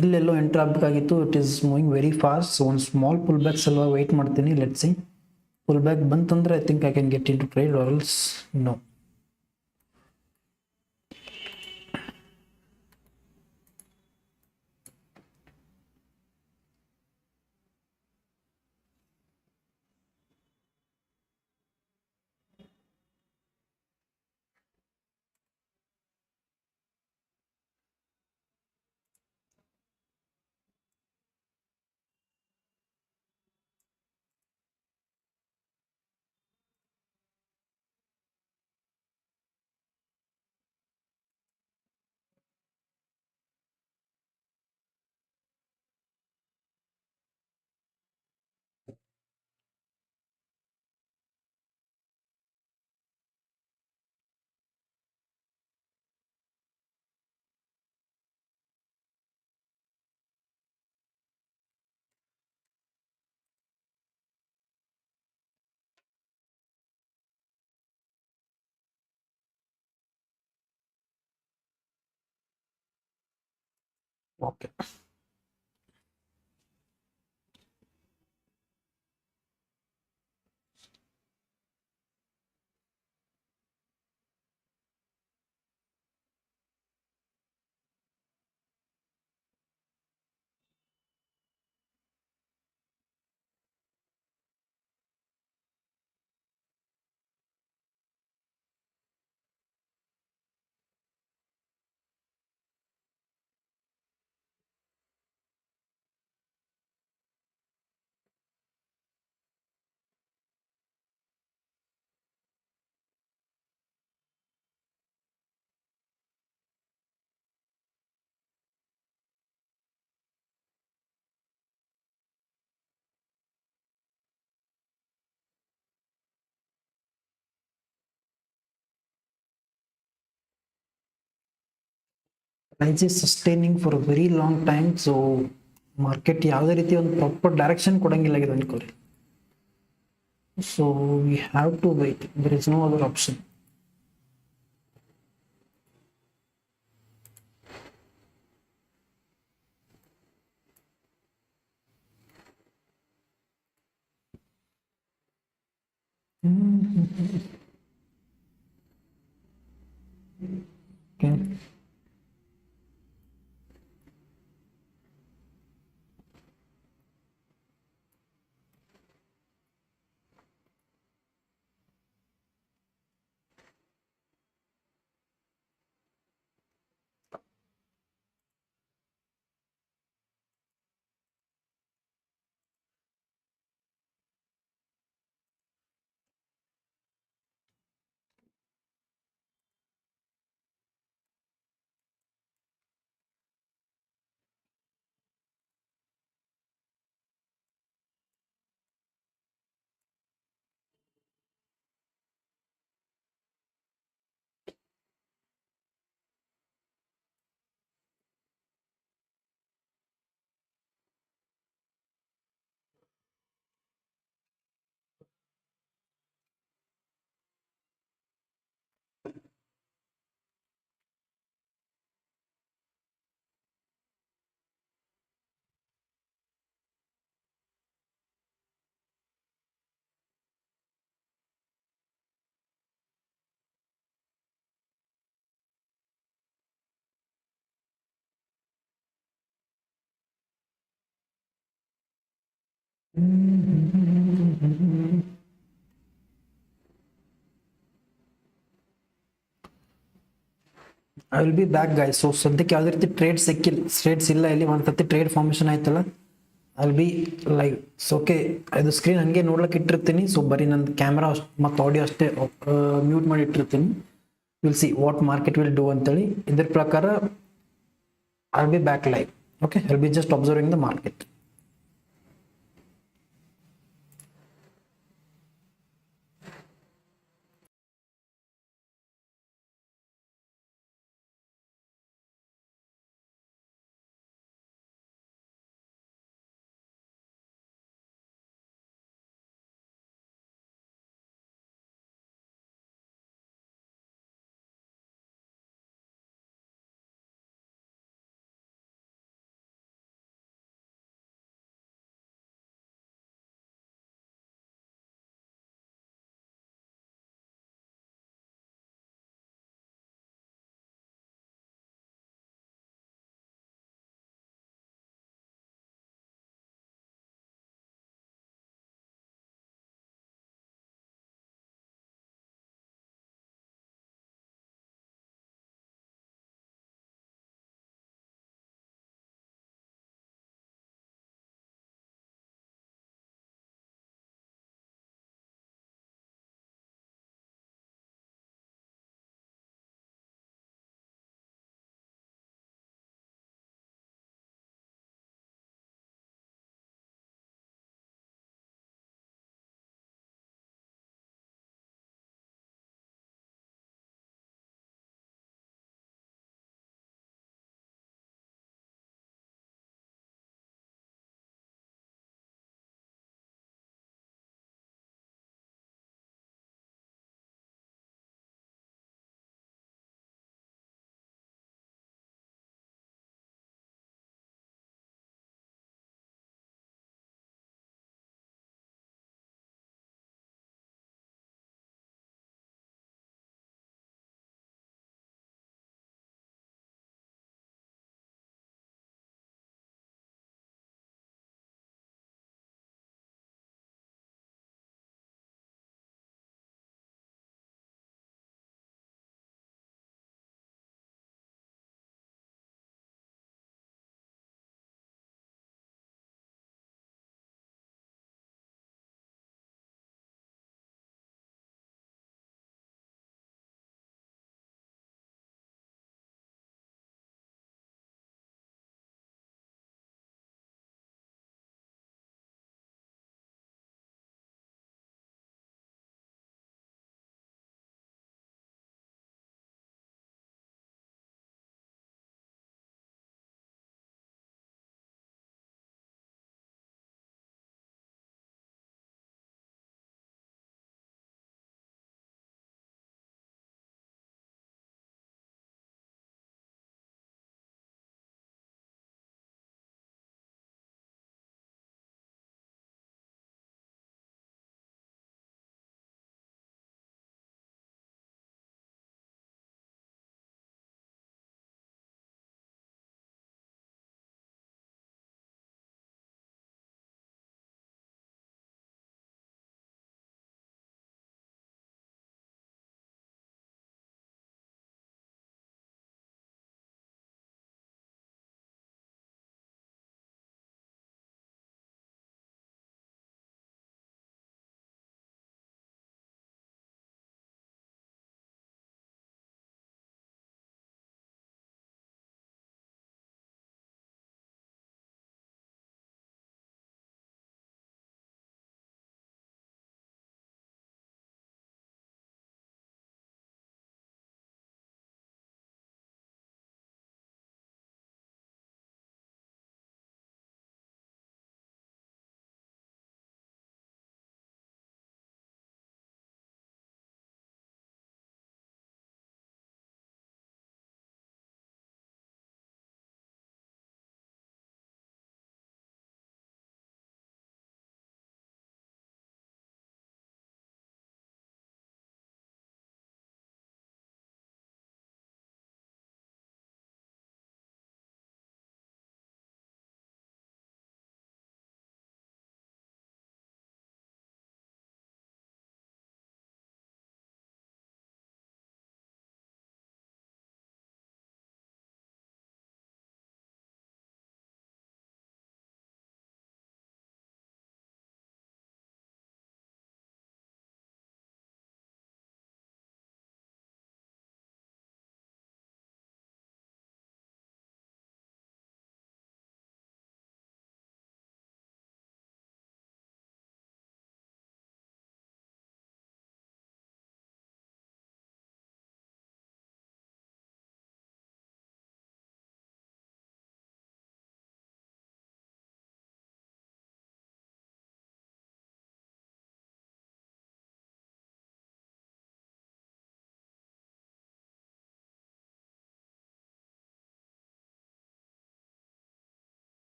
ಇಲ್ಲೆಲ್ಲೋ enter ಆಗಬೇಕಾಗಿತ್ತು. It is moving very fast. So ಒಂದು small pull back ಸಲುವಾಗಿ wait ಮಾಡ್ತೀನಿ. Let's see, pull back ಬಂತಂದ್ರೆ I think I can get in to trade or else no. Okay, price is sustaining for a very long time. So market ಯಾವುದೇ ರೀತಿ ಒಂದು proper direction ಕೊಡಂಗಿಲ್ಲ ಆಗಿದೆ ಅನ್ಕೋರಿ. So we have to wait, there is no other option. I will be back guys. So ಸದ್ಯಕ್ಕೆ ಯಾವುದೇ ರೀತಿ trades ಇಲ್ಲ ಇಲ್ಲಿ. ಒಂದು ಸತಿ ಟ್ರೇಡ್ ಫಾರ್ಮೇಷನ್ ಆಯ್ತಲ್ಲ, I will B live. So okay, ಇದು ಸ್ಕ್ರೀನ್ ಹಂಗೆ ನೋಡ್ಲಿಕ್ಕೆ ಇಟ್ಟಿರ್ತೀನಿ. ಸೊ ಬರೀ ನನ್ನ ಕ್ಯಾಮ್ರಾ ಮತ್ತು ಆಡಿಯೋ ಅಷ್ಟೇ ಮ್ಯೂಟ್ ಮಾಡಿ ಇಟ್ಟಿರ್ತೀನಿ. Will see what market will do ಅಂತೇಳಿ. ಇದ್ರ ಪ್ರಕಾರ I will be back live. Okay, I will be just observing the market.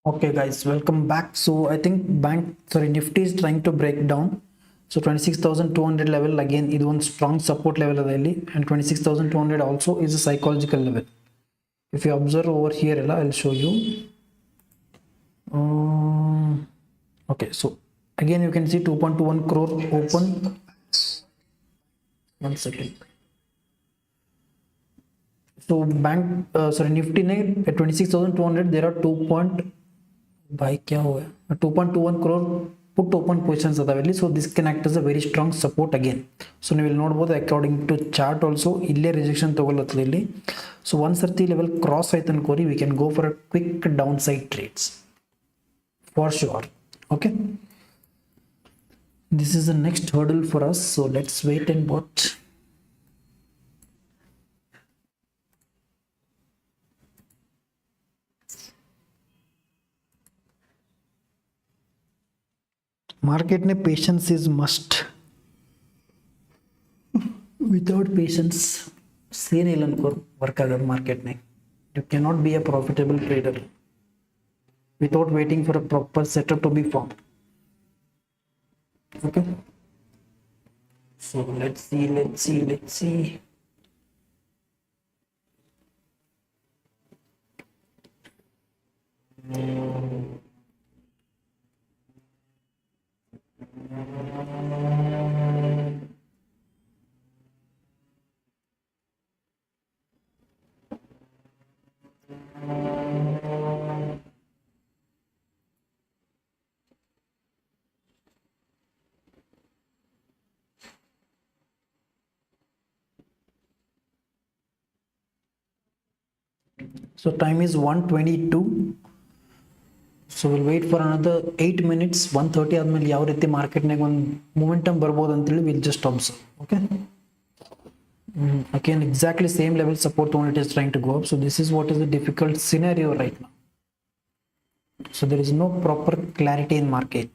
Okay, guys, welcome back. So I think Nifty is trying to break down. So 26,200 level again, ಇದು ಒಂದು strong support level ಅದ ಇಲ್ಲಿ, and 26,200 also is a psychological level. If you observe over here, I'll show you. Okay, so again you can see 2.21 crore open. One second. So Nifty ने at 26,200 there are 2. भाई क्या हुआ है 2.21 crore put open positions ಅದಾವೆ. So this can act as a very strong support again. So ನೀವು ಇಲ್ಲಿ ನೋಡಬಹುದು according to chart also ಇಲ್ಲೇ rejection ತಗೊಳ್ಳತ್ತಲ್ಲ ಇಲ್ಲಿ. So ಒಂದ್ ಸರ್ತಿ level cross ಆಯ್ತು ಅನ್ಕೋರಿ, we can go for a quick downside trades for sure. Okay, this is the next hurdle for us, so let's wait and watch. Market ne patience is must. Without patience sane ಇಲ್ಲ ಅನ್ಕೋರು work ಆಗೋದು market ne. You cannot be a profitable trader without waiting for a proper setup to be formed. Okay, so let's see. So time is 1:22. So we'll wait for another 8 minutes. 1:30 ಆದ್ಮೇಲೆ ಯಾವ ರೀತಿ market ನಾಗ ಒಂದು momentum ಬರ್ಬೋದು ಅಂತೇಳಿ will just observe. Okay, again exactly same level support only it is trying to go up. So this is what is the difficult scenario right now. So there is no proper clarity in market.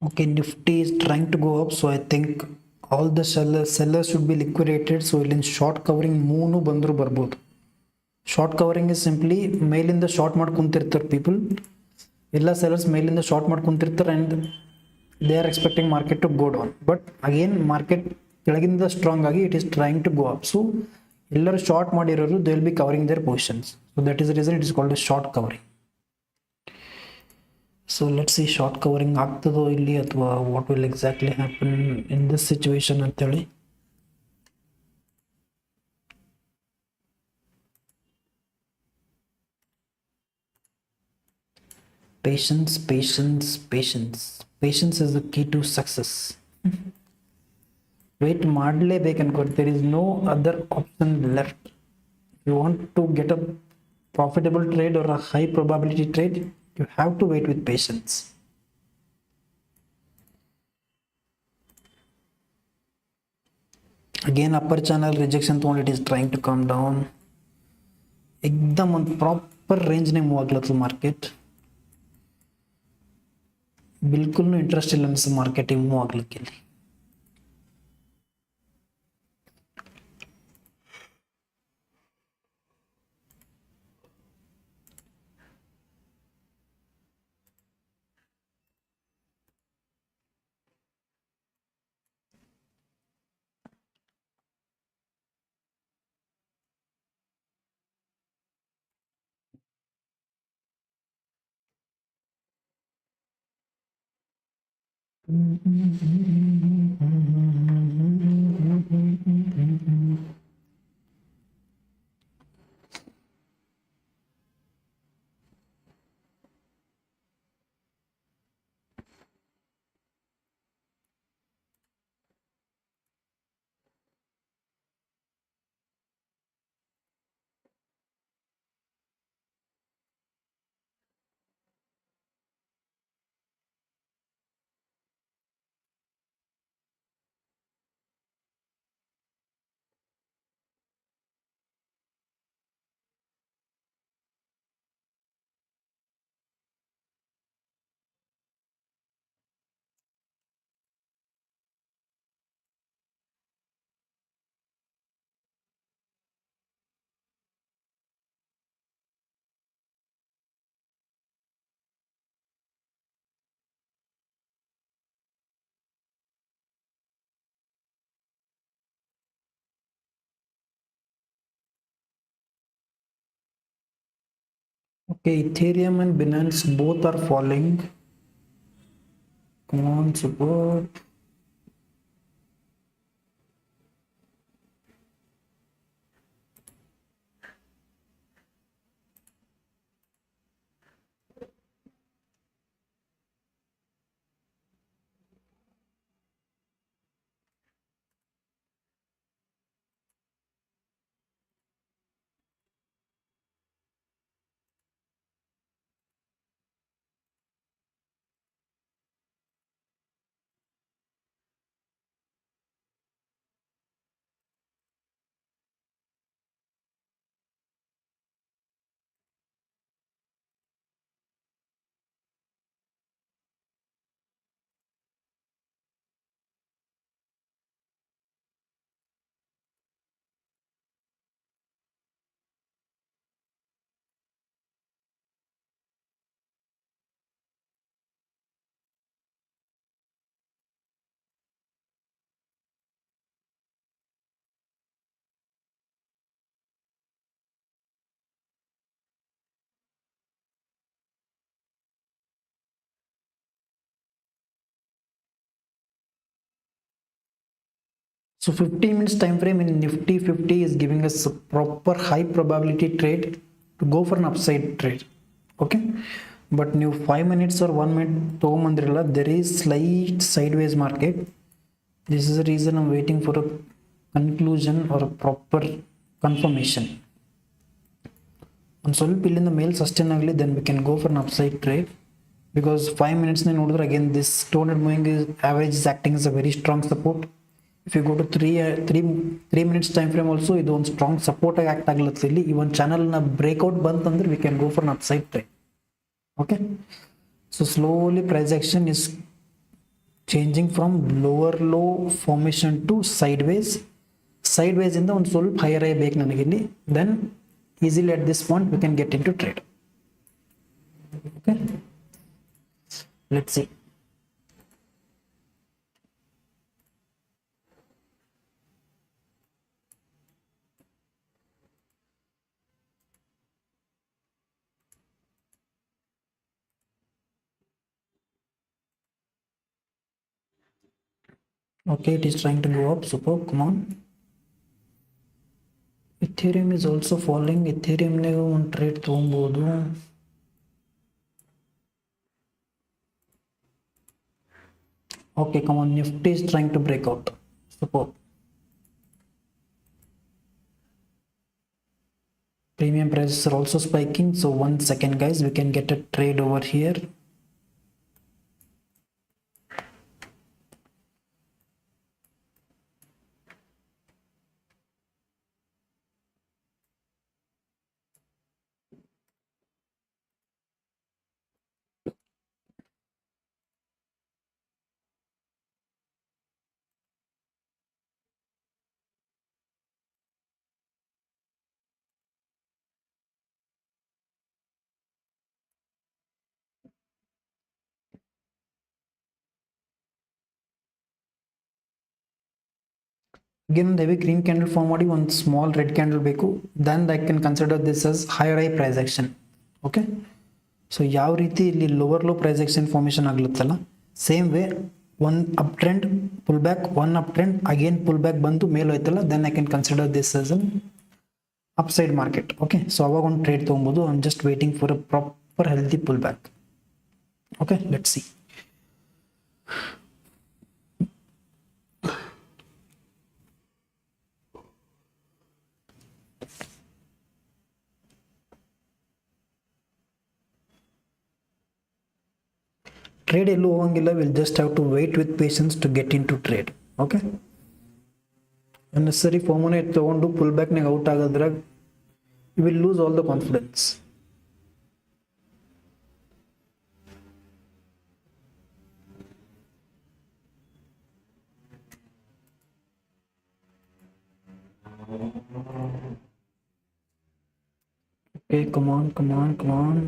Okay, Nifty is trying to go up, so I think all the sellers should be liquidated. So in short covering move nu bandru barbodu. Short covering is simply ಮೇಲಿಂದ short ಮಾಡಿ ಕುಂತಿರ್ತಾರೆ people. ಎಲ್ಲ sellers ಮೇಲಿಂದ short ಮಾಡಿ ಕುಂತಿರ್ತಾರೆ and they are expecting market to go down. But again market ಕೆಳಗಿಂದ strong ಆಗಿ it is trying to go up. So ಎಲ್ಲರೂ short ಮಾಡಿರೋರು they will be covering their positions. So that is the reason it is called a short covering. So let's see short covering ಆಗ್ತದೋ ಇಲ್ಲಿ ಅಥವಾ what will exactly happen in this situation ಅಂತೇಳಿ. Patience is the key to success. Wait ಮಾಡಲೇಬೇಕು ಅನ್ಕೋರಿ, there is no other option left. If you want to get a profitable trade or a high probability trade, you have to wait with patience. Again upper channel rejection tone, it is trying to come down. एकदम ಒಂದು proper range ನೇ move ಆಗ್ಲತ್ತದ market. ಬಿಲ್ಕುಲ್ interest ಇಲ್ಲ ಅನ್ಸ market move ಆಗ್ಲಿಕ್ಕೆ ಇಲ್ಲಿ. Okay, Ethereum and Binance both are falling. Come on, support. So 15 minutes time frame in Nifty 50 is giving us a proper high probability trade to go for an upside trade. Okay, but new 5 minutes or 1 minute togomandrilla, there is slight sideways market. This is the reason I'm waiting for a conclusion or a proper confirmation. ಒಂದು ಸ್ವಲ್ಪ ಇಲ್ಲಿಂದ ಮೇಲೆ sustain ಆಗಲಿ, then we can go for an upside trade, because 5 minutes ನೋಡಿದ್ರೆ again this 200 moving average is acting as a very strong support. If you go to 3 minutes time frame also, ಇದು ಒಂದು strong support ಆಗಿ act ಆಗ್ಲತ್ತ. ಇಲ್ಲಿ ಈ ಒಂದು channel ನ breakout ಬಂತಂದ್ರೆ we can go for an upside trade. Okay, so slowly price action is changing from lower low formation to sideways. Sideways ಇಂದ ಒಂದು ಸ್ವಲ್ಪ ಹೈಯರ್ ಆಗಿ ಬೇಕು ನನಗೆ ಇಲ್ಲಿ, then easily at this point we can get into trade. Okay, let's see. Okay, it is trying to go up. Super, come on. Ethereum is also falling. Ethereum nego one trade ತಗೊಬಹುದು. Okay, come on. Nifty is trying to break out. Super. Premium prices are also spiking. So 1 second guys, we can get a trade over here. again ಒಂದು heavy green candle form ಮಾಡಿ ಒಂದು small red candle ಬೇಕು, then I can consider this as higher high price action. Okay, so ಯಾವ ರೀತಿ ಇಲ್ಲಿ lower low price action formation ಆಗ್ಲತ್ತಲ್ಲ, same way one up trend pull back, one up trend again pull back ಬಂದು ಮೇಲೆ ಹೋಯ್ತಲ್ಲ, then I can consider this as an upside market. Okay, so ಅವಾಗ ಒಂದು trade ತಗೊಬೋದು. I am just waiting for a proper healthy pull back. Okay, let's see. Trade ಎಲ್ಲೂ ಹೋಗಂಗಿಲ್ಲ, will just have to wait with patience to get in to trade. Okay, unnecessary ಫಾರ್ಮನೇ ತೊಗೊಂಡು pull ಬ್ಯಾಕ್ನಾಗ out ಆಗೋದ್ರಾಗ you will lose all the confidence. Okay, come on, come on, come on.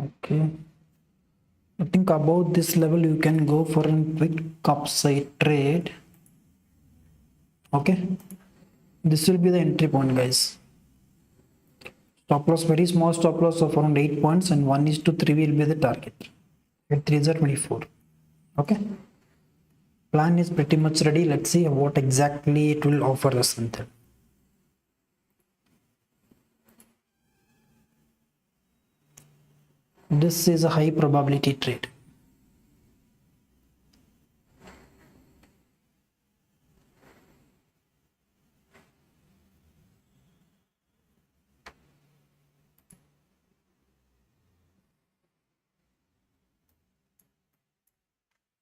Okay, I think above this level you can go for a quick upside trade. Okay, this will be the entry point, guys. Stop loss, very small stop loss of around 8 points, and 1 is to 3 will be the target. At 3s are 24. Okay, plan is pretty much ready. Let's see what exactly it will offer us. This is a high probability trade.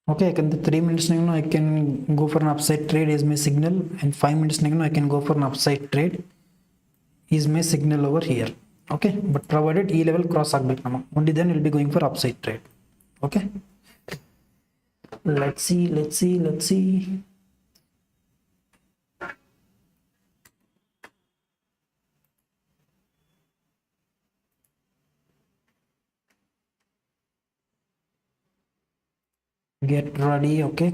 Okay, I can the 3 minutes now I can go for an upside trade is my signal, and 5 minutes now I can go for an upside trade is my signal over here. Okay, but provided E level cross agಬೇಕು ನಮ್ಮ, only then we'll be going for upside trade. Okay, let's see. Get ready. Okay,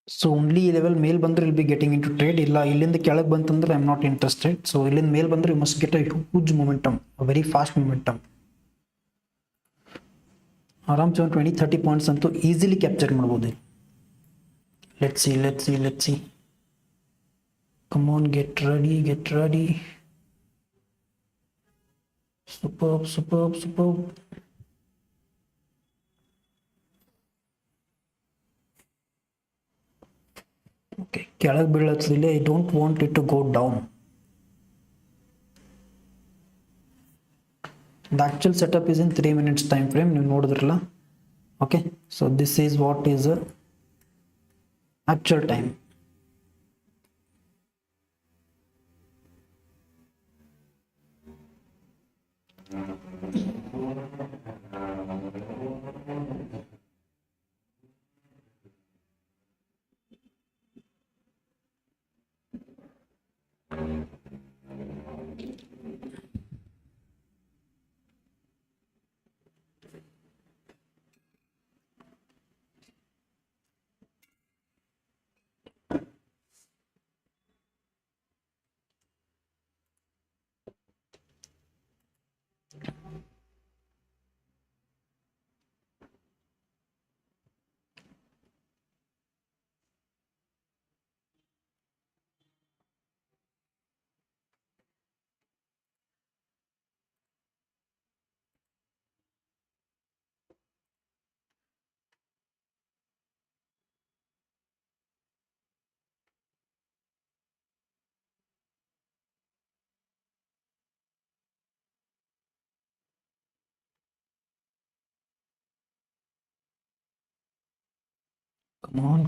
so only level ಮೇಲ್ ಬಂದ್ರೆ will be getting into trade. ಇಲ್ಲ ಇಲ್ಲಿಂದ ಕೆಳಗೆ ಬಂತಂದ್ರೆ I'm not interested. So ಇಲ್ಲಿಂದ ಮೇಲ್ ಬಂದ್ರೆ you must get a huge momentum, a very fast momentum. ಆರಾಮ್ 20-30 points ಅಂತೂ easily capture ಮಾಡ್ಬೋದು. let's see. Come on, get ready. Superb. Okay, ಕೆಳಗೆ ಬೀಳತ್ತಿಲ್ಲ. I don't want it to go down. The actual setup is in 3 minutes time frame. You nodidrilla. Okay, so this is what is the actual time.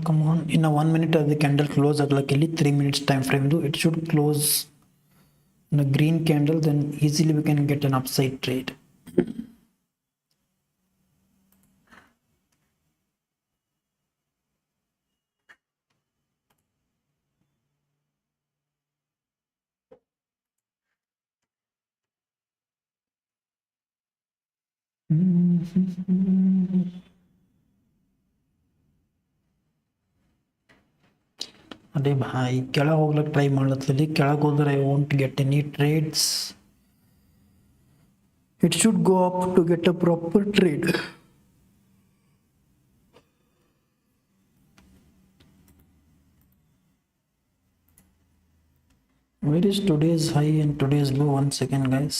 Come on, in a 1 minute of the candle close aglakelli 3 minutes time frame do it should close in a green candle, then easily we can get an upside trade. अरे भाई ಕೆಳಗೆ ಹೋಗ್ಲಿಕ್ಕೆ try ಮಾಡ್ಲತ್ತಿದ್ದೆ, ಕೆಳಗೆ ಹೋದ್ರೆ I won't get any trades. It should go up to get a proper trade. Where is today's high and today's low? 1 second guys.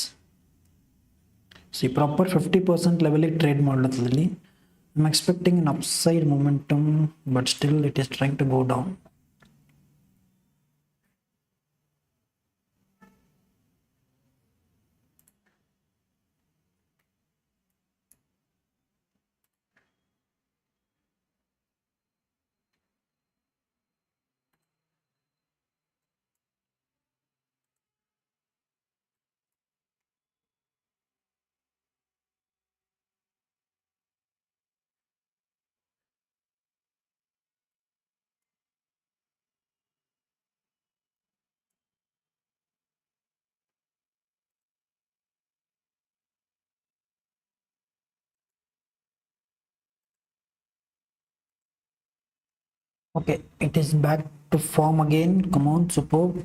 See, proper 50% level trade ಮಾಡ್ಲತ್ತಿದ್ದಲ್ಲಿ. I'm expecting an upside momentum, but still it is trying to go down. Okay, it is back to form again. Come on, superb.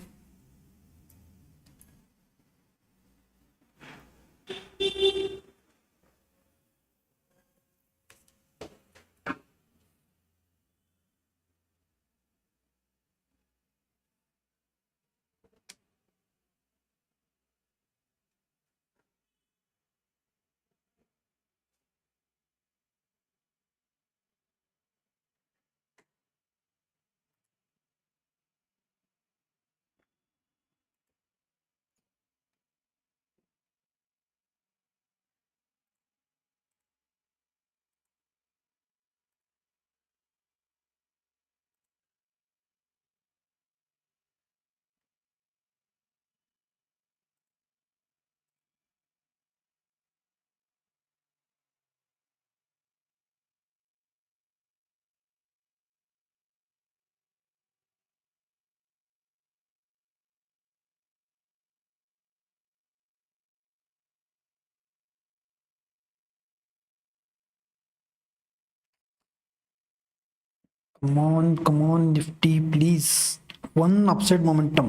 Come on, Nifty, please. One upside momentum.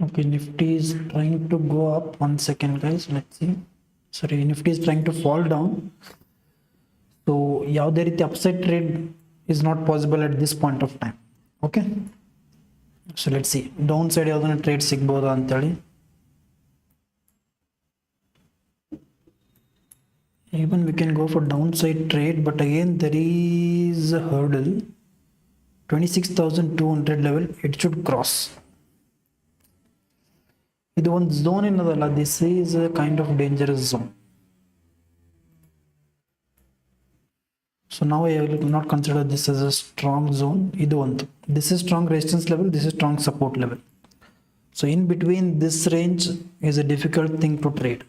Okay, Nifty is trying to go up. 1 second, guys. Let's see. Sorry, Nifty is trying to fall down. So, ಯಾವುದೇ ರೀತಿ upside trade is not possible at this point of time. Okay. So let's see. Downside ಯಾವ್ದನ್ನ trade ಸಿಗ್ಬೋದಾ ಅಂತೇಳಿ. Even we can go for downside trade, but again there is a hurdle. 26,200 level. It should cross. ಇದು ಒಂದು zone ಏನದಲ್ಲ, this is a kind of dangerous zone. So now I will not consider this as a strong zone. This is strong resistance level, this is strong support level. So in between this range is a difficult thing to trade.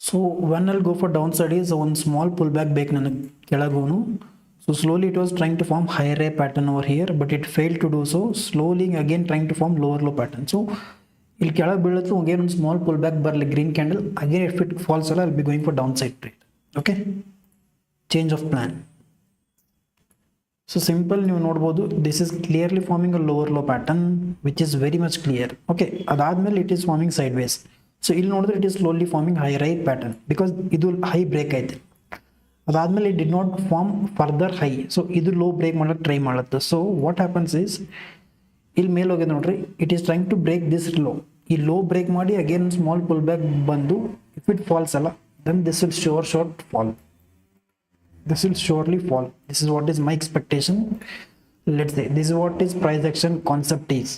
So when I'll go for downside is one small pullback back kelagonu. So slowly it was trying to form higher high pattern over here, but it failed to do so. Slowly again trying to form lower low pattern. So il kelag beeಳುತ್ತೆ, again one small pullback barli green candle. Again if it falls, I'll be going for downside trade. Okay, change of plan. So simple, ನೀವು ನೋಡಬಹುದು, this is clearly forming a lower low pattern which is very much clear. Okay, ಅದಾದ್ಮೇಲೆ it is forming sideways. So ಇಲ್ಲಿ ನೋಡಿದ್ರೆ it is slowly forming higher high pattern because ಇದು high break ಐತೆ. ಅದಾದ್ಮೇಲೆ it did not form further high. So ಇದು low break ಮಾಡಕ್ಕೆ try ಮಾಡುತ್ತೆ. So what happens is ಇಲ್ಲಿ ಮೇಲೆ ಹೋಗಿದೆ ನೋಡ್ರಿ, it is trying to break this low. ಈ low break ಮಾಡಿ again small pullback ಬಂದು if it falls ಅಲ್ಲ, then this will short fall. This will surely fall. This is what is my expectation. Let's say this is what is price action concept is.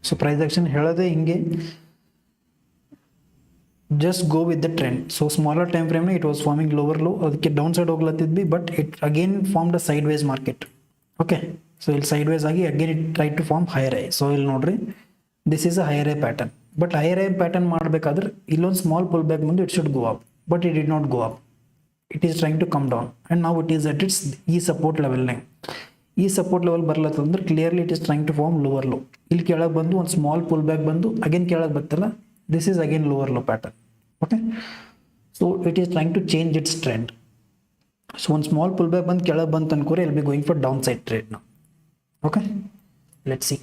So price action ಹೇಳೋದೇ ಹಿಂಗೆ, just go with the trend. So smaller time frame it was forming lower low, ಅದಕ್ಕೆ down side ಹೋಗ್ಲತ್ತಿದ್ವಿ, but it again formed a sideways market. Okay, so ಇಲ್ಲಿ sideways ಆಗಿ again it tried to form higher high. So ಇಲ್ಲಿ ನೋಡ್ರಿ, this is a higher high pattern, but higher high pattern ಮಾಡಬೇಕಾದ್ರೆ ಇಲ್ಲೊಂದು small pullback ಮುಂದೆ it should go up, but it did not go up. It is trying to come down and now it is at its E support level. ಈ support level ಬರ್ಲತ್ತಂದ್ರೆ clearly it is trying to form lower low. ಇಲ್ಲಿ ಕೆಳಗೆ ಬಂದು ಒಂದು small pull back ಬಂದು again ಕೆಳಗೆ ಬರ್ತಲ್ಲ, this is again lower low pattern. Okay, so it is trying to change its trend. So ಒಂದು ಸ್ಮಾಲ್ ಪುಲ್ ಬ್ಯಾಕ್ ಬಂದು ಕೆಳಗೆ ಬಂತು ಅನ್ಕೋರಿ, ಎಲ್ be going for downside trade ನಾವು. Okay, let's see.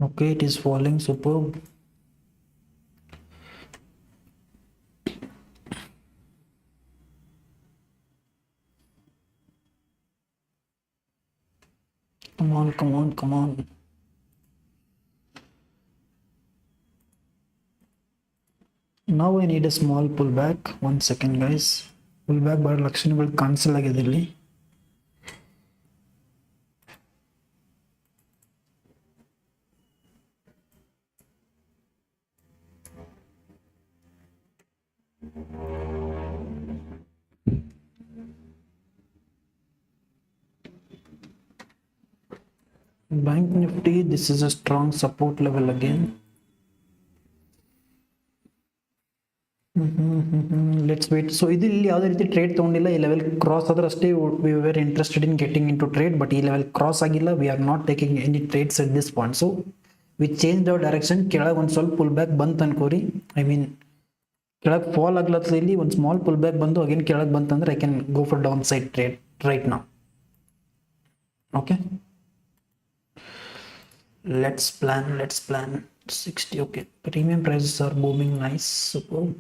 Okay, it is falling. Superb. Come on, come on, come on. Now I need a small pullback. 1 second, guys. Pullback by ಲಕ್ಷಣಗಳು cancel ಆಗಿದೆ ಇಲ್ಲಿ. Banknifty, this is a strong support level again. Let's wait. So ಇದು ಇಲ್ಲಿ ಯಾವುದೇ ರೀತಿ trade ತಗೊಂಡಿಲ್ಲ. ಈ level cross ಆದ್ರೆ ಅಷ್ಟೇ we were interested in getting into trade, but ಈ ಲೆವೆಲ್ ಕ್ರಾಸ್ ಆಗಿಲ್ಲ. We are not taking any trades at this point. So we changed our direction. ಕೆಳಗೆ ಒಂದು ಸ್ವಲ್ಪ ಪುಲ್ ಬ್ಯಾಕ್ ಬಂತು ಅನ್ಕೋರಿ, ಐ ಮೀನ್ ಕೆಳಗೆ ಫಾಲ್ ಆಗ್ಲತ್ತದ, ಇಲ್ಲಿ ಒಂದು ಸ್ಮಾಲ್ ಪುಲ್ ಬ್ಯಾಕ್ ಬಂದು ಅಗೇನ್ ಕೆಳಗೆ ಬಂತಂದ್ರೆ I can go for downside trade right now. Okay, let's plan 60. Okay, premium prices are booming, nice, superb.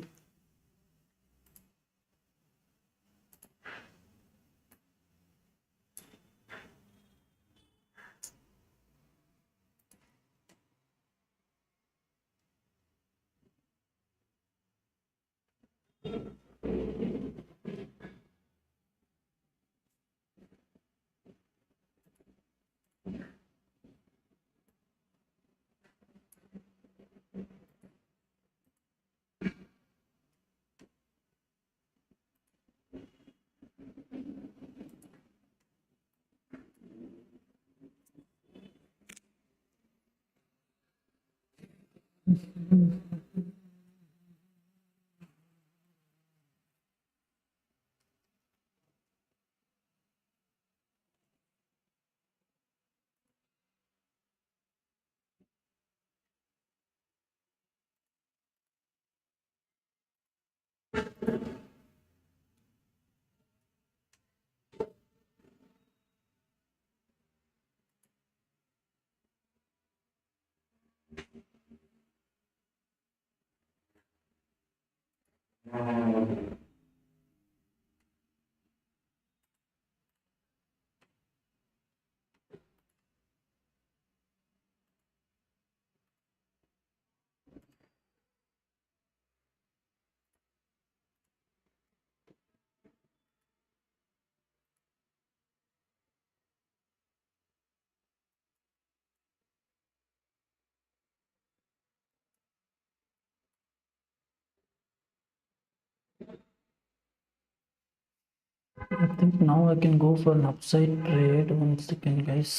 I think now I can go for an upside trade. 1 second, guys.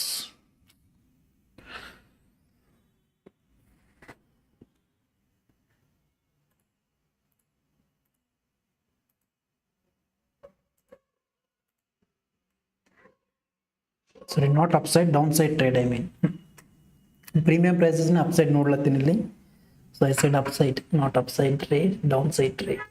Sorry, not upside, downside trade, I mean. Premium prices in upside nodlatinilli. So I said upside, not upside trade, downside trade.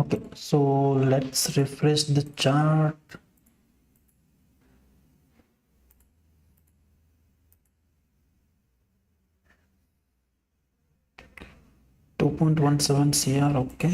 Okay, so let's refresh the chart. $2.17 CR, okay.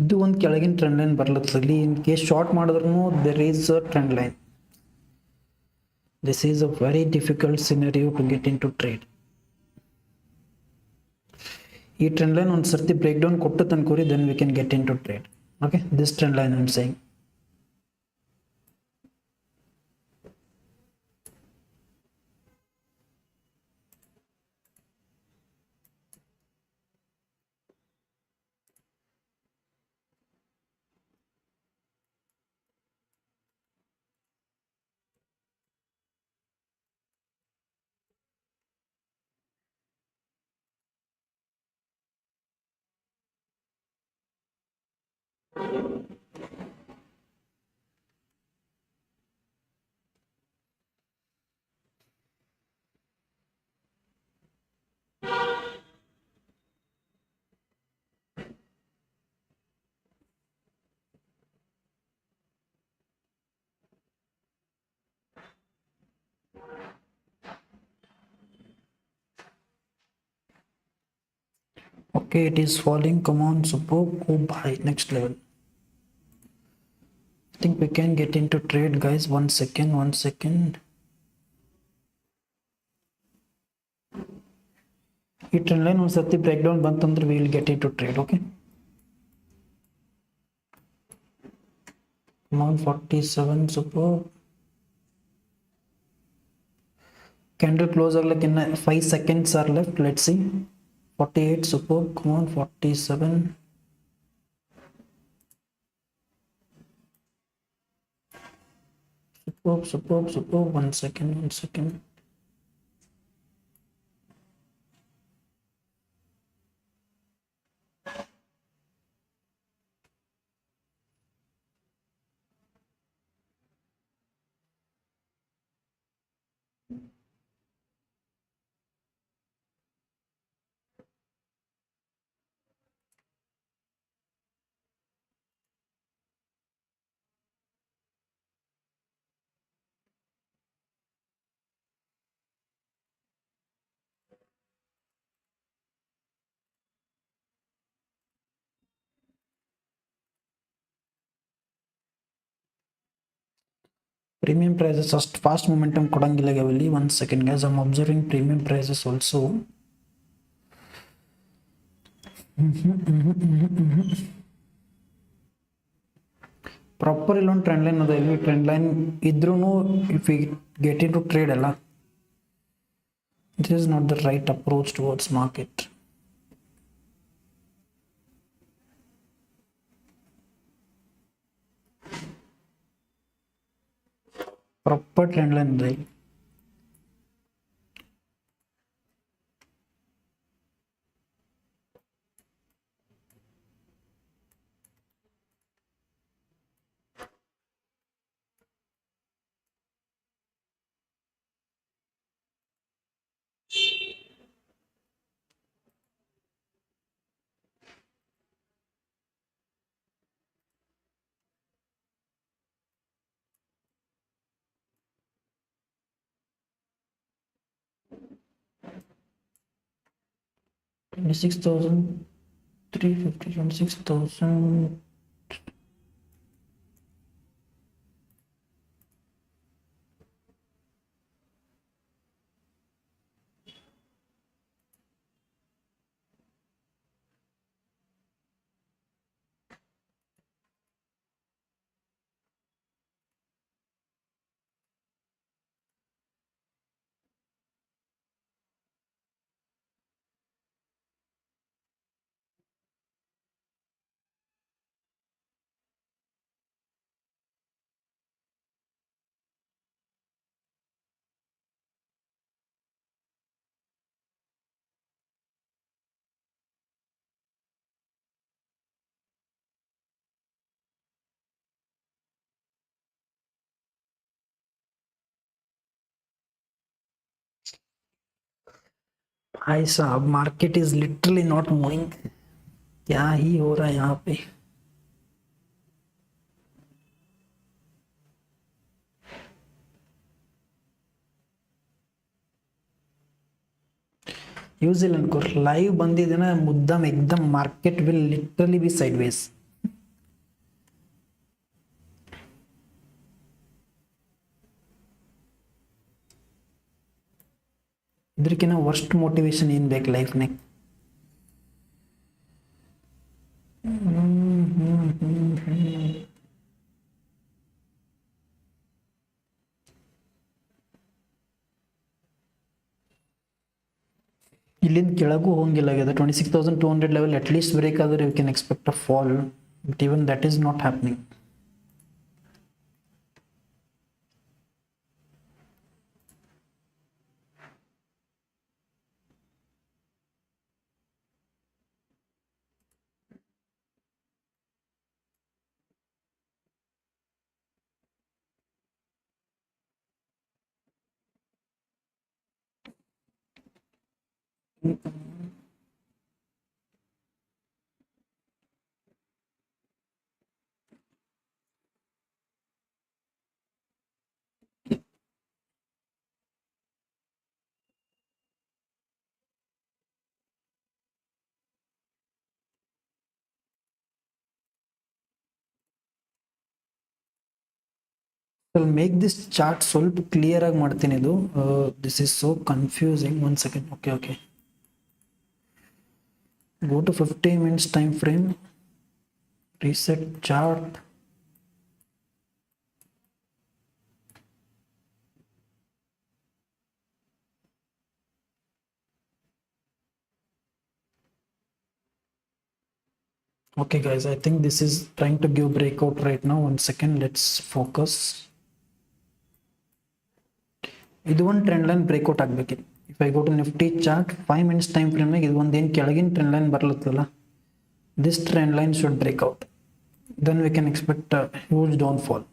ಇದು ಒಂದು ಕೆಳಗಿನ trend line ಬರ್ಲತ್ತಲ್ಲಿ. In case short ಮಾಡಿದ್ರು there is a trend line. This is a very difficult scenario to get into trade. ಈ trend line ಒಂದು ಸರ್ತಿ break down ಕೊಟ್ಟು ತನ್ಕೋರಿ, then we can get into trade. Okay, this trend line I'm saying. Okay, it is falling. Come on, superb. Go buy. Next level. I think we can get into trade, guys. 1 second, 1 second. ಈ trend line ಒಂದ್ಸತಿ break down ಬಂತಂದ್ರೆ we will get into trade. Okay, come on, 47. Super. Candle close agಲಕ್ಕೆ ಇನ್ನ 5 seconds are left. Let's see. 48. Super. Come on, 47. Superb, superb, superb. 1 second, 1 second. Premium prices just fast momentum ಕೊಡಂಗಿಲ್ಲ ಇಲ್ಲಿ. 1 second, guys. I'm observing premium prices also. Proper ಇಲ್ಲೊಂದು trend line ಅದ. ಇಲ್ಲಿ trend line ಇದ್ರೂ if we get into trade ಅಲ್ಲ, this is not the right approach towards market. Proper trend line ಇದೆ. $26,350, 26,000. भाई साहब, market is literally not moving. क्या ही हो रहा है यहाँ पे. यूजल अनको लाइव बंदिदेना मुद्दम एकदम market will literally be sideways. ಇದಕ್ಕಿಂತ ವರ್ಸ್ಟ್ ಮೋಟಿವೇಶನ್ ಏನು ಬೇಕು ಲೈಫ್ನಾಗ. ಇಲ್ಲಿಂದ ಕೆಳಗೂ ಹೋಗಂಗಿಲ್ಲ ಆಗಿದೆ. 26,200 ಲೆವೆಲ್ ಅಟ್ ಲೀಸ್ಟ್ ಬ್ರೇಕ್ ಆದ್ರೆ you can expect a fall, but even that is not happening. I'll make this chart ಸ್ವಲ್ಪ clear ಆಗಿ ಮಾಡ್ತೀನಿ ಇದು. This is so confusing. 1 second. Okay. Go to 15 minutes time frame. Reset chart. Okay guys, I think this is trying to give breakout right now. 1 second, let's focus. ಇದು ಒಂದು trend line breakout ಆಗಬೇಕಿತ್ತು. If I go to Nifty chart 5 minutes time ಫ್ರೇಮ್ನಾಗ ಇದು ಒಂದೇನು ಕೆಳಗಿನ trend line ಬರ್ಲತ್ತಲ್ಲ, this trend line should breakout, then we can expect huge downfall.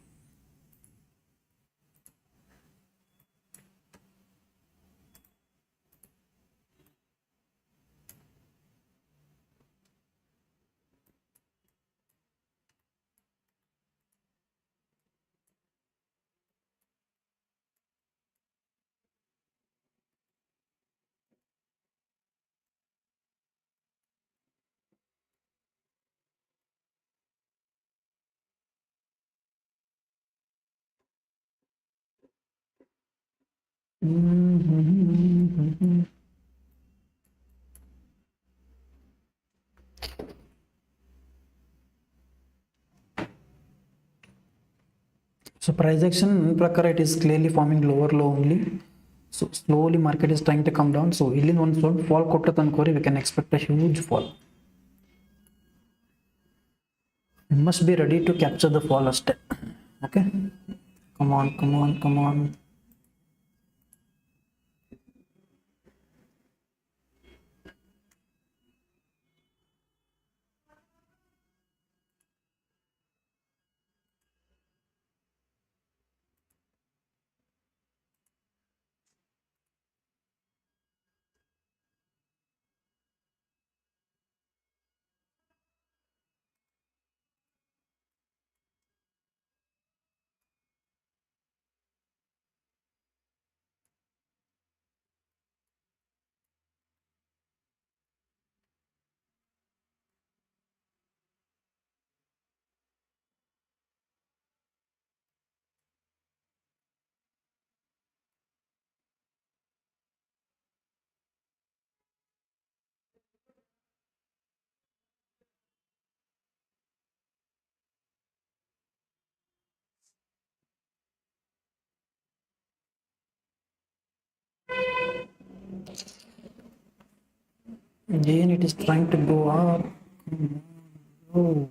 So price action in prakara it is clearly forming lower low only. So slowly market is trying to come down. So illin one ಸ್ವಲ್ಪ fall ಕೊಟ್ಟತ ಅನ್ಕೋರಿ, we can expect a huge fall. You must be ready to capture the fall ಅಷ್ಟೇ. Okay, come on. Again it is trying to go up. Oh.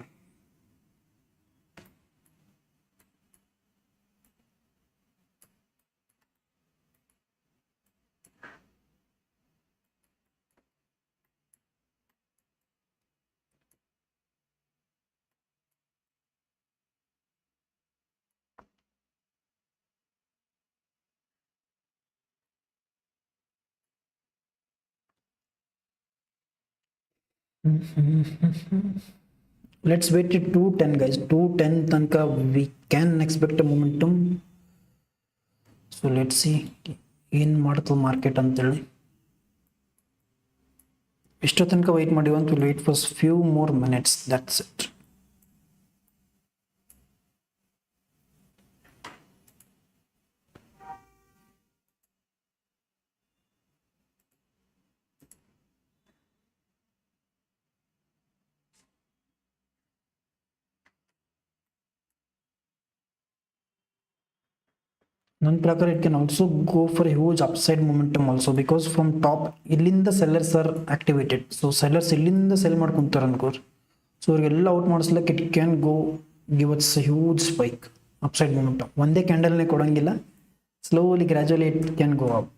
Let's wait till 210 guys. 210 tanka we can expect a momentum. So let's see in ಮಾಡ್ತದ market ಅಂತ ಹೇಳಿ. ಇಷ್ಟೋ ತನಕ wait ಮಾಡಿವ ಅಂತ wait for few more minutes, that's it. ನನ್ನ ಪ್ರಕಾರ it can also go for a huge upside momentum also, because from top ಇಲ್ಲಿಂದ sellers are activated. So sellers ಇಲ್ಲಿಂದ ಸೆಲ್ ಮಾಡ್ಕೊಂತಾರೆ ಅನ್ಕೋರ್, ಸೊ ಅವ್ರಿಗೆಲ್ಲ out ಮಾಡಿಸ್ಲಿಕ್ಕೆ it can go give us a huge spike upside momentum. ಒಂದೇ ಕ್ಯಾಂಡಲ್ನೇ ಕೊಡಂಗಿಲ್ಲ, slowly gradually it can go up.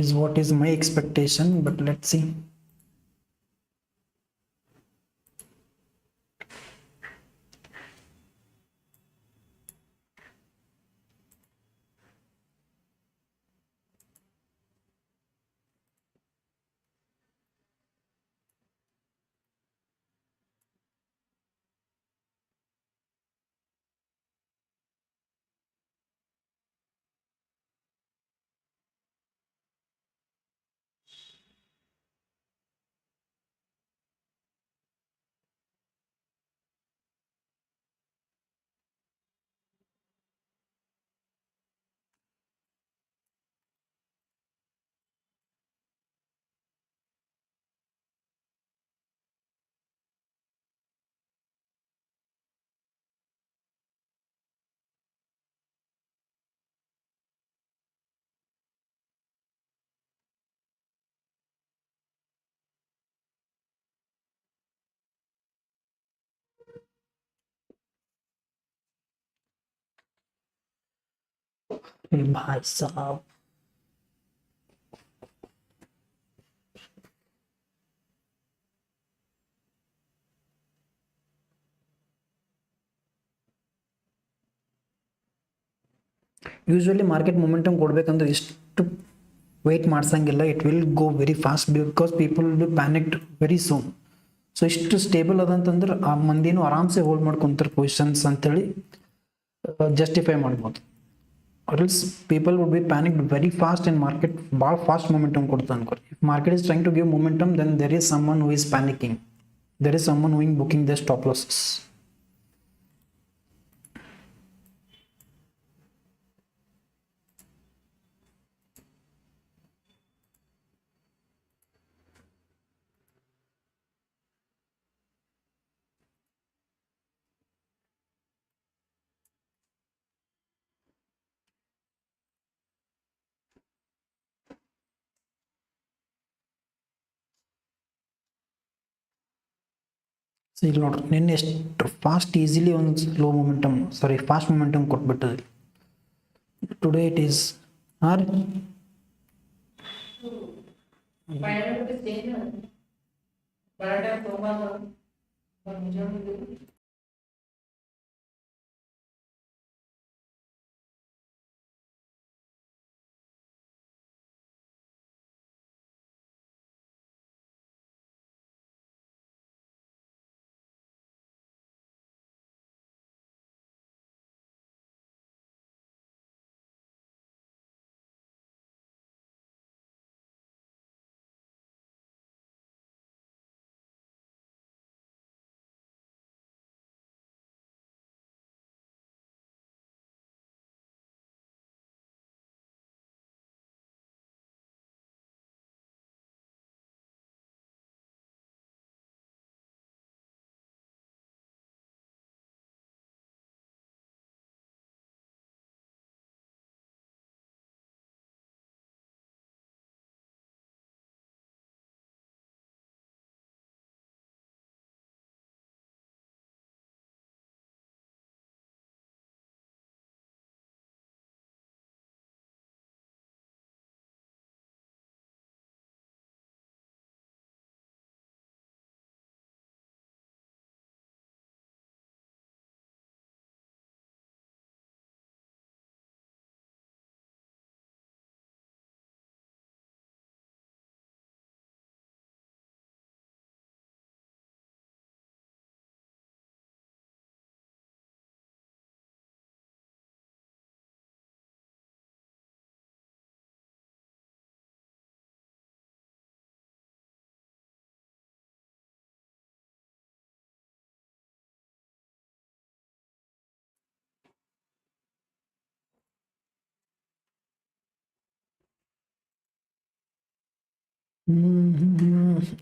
Is what is my expectation, but let's see. भाई साहब, usually market momentum ಕೊಡ್ಬೇಕಂದ್ರೆ ಇಷ್ಟು wait ಮಾಡ್ಸಂಗಿಲ್ಲ. It will go very fast because people will be panicked very soon. So ಇಷ್ಟು stable ಅದಂತಂದ್ರೆ ಆ ಮಂದಿನೂ ಆರಾಮ್ಸೆ ಹೋಲ್ಡ್ ಮಾಡ್ಕೊಂತಾರೆ ಪೊಸಿಷನ್ಸ್ ಅಂತೇಳಿ ಜಸ್ಟಿಫೈ ಮಾಡ್ಬೋದು. or else people would be panicked very fast in market. ಭಾಳ ಫಾಸ್ಟ್ ಮೊಮೆಂಟಮ್ ಕೊಡ್ತಾ ಅನ್ಕೋರಿ. If market is trying to give momentum, then there is someone who is panicking, there is someone who is booking their stop losses. So ಇಲ್ಲಿ ನೋಡ್ರಿ, ನಿನ್ನೆ ಎಷ್ಟು fast easily ಒಂದು slow momentum, sorry fast momentum ಕೊಟ್ಬಿಟ್ಟದೆ. Today it is are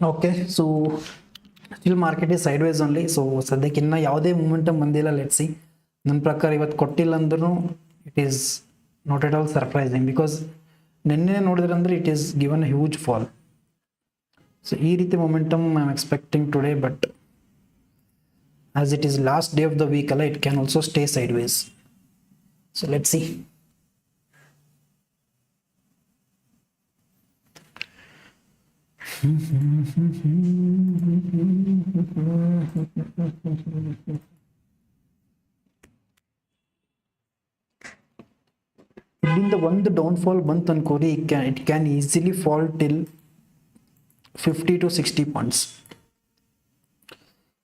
okay. So still market is sideways only. So ಸದ್ಯಕ್ಕೆ ಇನ್ನೂ ಯಾವುದೇ momentum ಬಂದಿಲ್ಲ. Let's see. ನನ್ನ ಪ್ರಕಾರ ಇವತ್ತು ಕೊಟ್ಟಿಲ್ಲ ಅಂದ್ರೂ it is not at all surprising, because ನಿನ್ನೆ ನೋಡಿದ್ರೆ ಅಂದ್ರೆ it is given a huge fall. So ಈ ರೀತಿ momentum I am expecting today, but as it is last day of the week ಅಲ್ಲ, it can also stay sideways. So let's see. ಇಲ್ಲಿಂದ ಒಂದು downfall ಬಂತು ಅನ್ಕೋರಿ, it can easily fall till 50 to 60 points.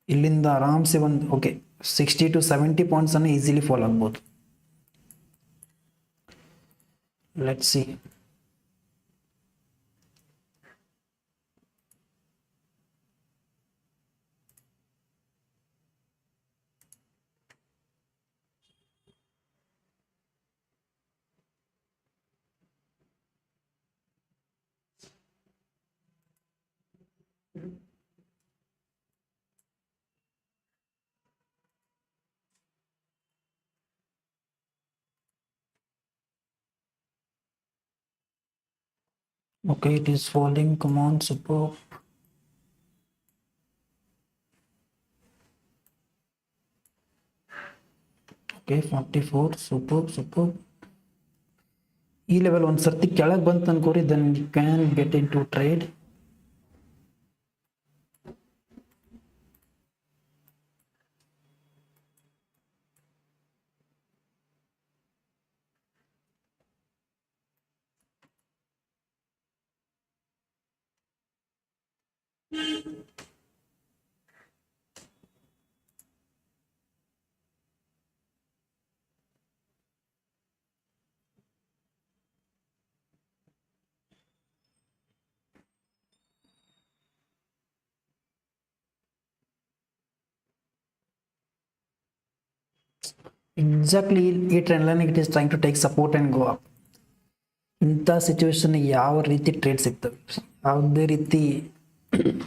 ಇಲ್ಲಿಂದ ಆರಾಮ್ಸೆ ಒಂದು 60 to 70 points ಅನ್ನು easily fall ಆಗ್ಬೋದು. Let's see. Okay, it is falling. Come on, superb. Okay, 44. Superb, superb. ಈ ಲೆವೆಲ್ ಒಂದು ಸರ್ತಿ ಕೆಳಗೆ ಬಂತು ಅನ್ಕೋರಿ, then you can get in to trade. Exactly ಈ trend line it is trying to take support and go up. ಇಂಥ situation ಯಾವ ರೀತಿ ಟ್ರೇಡ್ ಸಿಗ್ತವೆ, ಯಾವುದೇ ರೀತಿ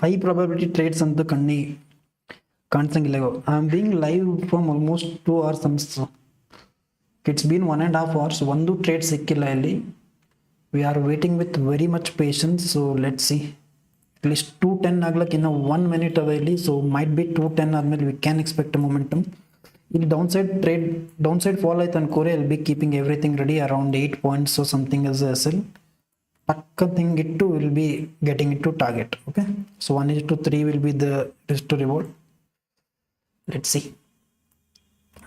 ಹೈ ಪ್ರಾಬಬಿಲಿಟಿ ಟ್ರೇಡ್ಸ್ ಅಂತೂ ಕಣ್ಣಿಗೆ ಕಾಣಿಸಂಗಿಲ್ಲ. I am being live from almost 2 hours. It's been 1.5 hours. ಒಂದು ಟ್ರೇಡ್ ಸಿಕ್ಕಿಲ್ಲ ಇಲ್ಲಿ. We are waiting with very much patience. So let's see, at least 2:10 ಆಗ್ಲಕ್ಕೆ ಇನ್ನೂ 1 minute ಅದ ಇಲ್ಲಿ. ಸೊ ಮೈಟ್ ಬಿ 2:10 ಆದ್ಮೇಲೆ ವಿ ಕ್ಯಾನ್ ಎಕ್ಸ್ಪೆಕ್ಟ್ ಮೊಮೆಂಟಮ್. ಇಲ್ಲಿ ಡೌನ್ ಸೈಡ್ ಫಾಲ್ ಆಯ್ತು ಅನ್ಕೋರಿ, I'll be keeping everything ready around 8 points or something as a SL. ಪಕ್ಕ thing ಇಟ್ಟು will be getting it to target. Okay, so 1:3 will be the risk to reward. Let's see,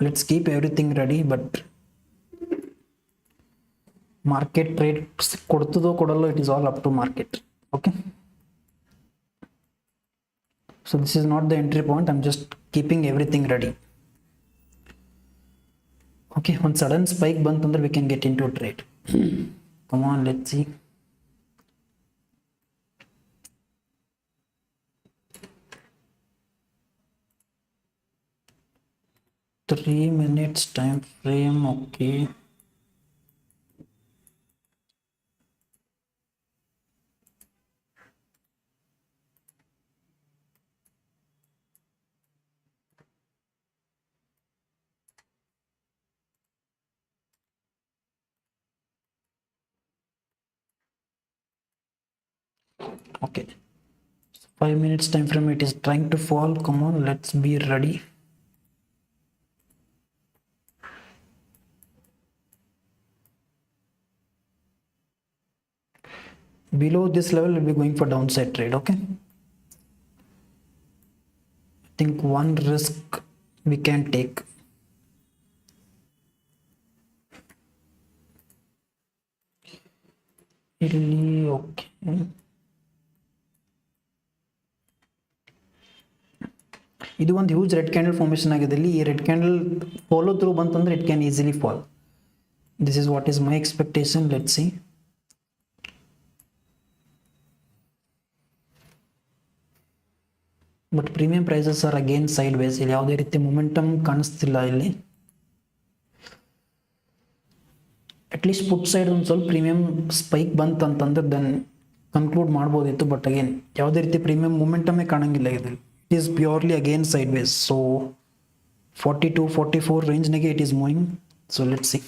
let's keep everything ready. But market trade ಕೊಡ್ತದೋ ಕೊಡಲ್ಲೋ, it is all up to market. Okay, so this is not the entry point. I am just keeping everything ready. Okay, ಒಂದು sudden spike ಬಂತಂದ್ರೆ we can get in to trade. Come on, let's see. Three minutes time frame. Okay, okay, 5 minutes time frame. It is trying to fall. Come on, let's be ready. Below this level we'll be going for downside trade. Okay, I think one risk we can take. Okay, ಇದು ಒಂದು huge red candle formation ಆಗಿದೆ ಇಲ್ಲಿ. ಈ red candle follow through ಬಂತಂದ್ರೆ it can easily fall. This is what is my expectation. Let's see. But premium prices are again sideways. ಇಲ್ಲಿ ಯಾವುದೇ ರೀತಿ momentum ಕಾಣಿಸ್ತಿಲ್ಲ ಇಲ್ಲಿ. ಅಟ್ಲೀಸ್ಟ್ ಪುಟ್ ಸೈಡ್ ಒಂದು ಸ್ವಲ್ಪ ಪ್ರೀಮಿಯಂ ಸ್ಪೈಕ್ ಬಂತಂತಂದ್ರೆ ದೆನ್ ಕನ್ಕ್ಲೂಡ್ ಮಾಡ್ಬೋದಿತ್ತು. But again ಯಾವುದೇ ರೀತಿ ಪ್ರೀಮಿಯಂ ಮೊಮೆಂಟಮೇ ಕಾಣಂಗಿಲ್ಲ ಇದು. It is purely again sideways. So 42-44 range nage it is moving. So let's see.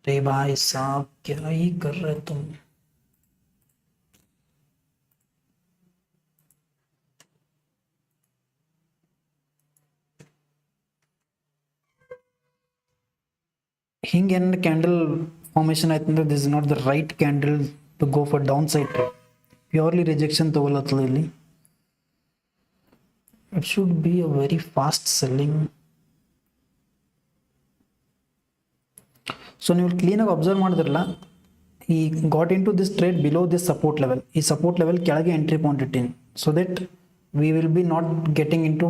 अरे भाई साहब क्या ही कर रहे तुम. ಹಿಂಗೇನು ಕ್ಯಾಂಡಲ್ ಫಾರ್ಮೇಷನ್ ಆಯ್ತಂದ್ರೆ this is not the right candle to go for downside trade. Purely rejection ತಗೊಳತ್ತದ ಇಲ್ಲಿ. It should be a very fast selling. So ನೀವು ಕ್ಲೀನಾಗಿ ಅಬ್ಸರ್ವ್ ಮಾಡಿದ್ರಲ್ಲ, ಈ got in to this trade below this support level. ಈ support level ಕೆಳಗೆ entry point ಇಟ್ಟಿನಿ, so that we will be not getting in to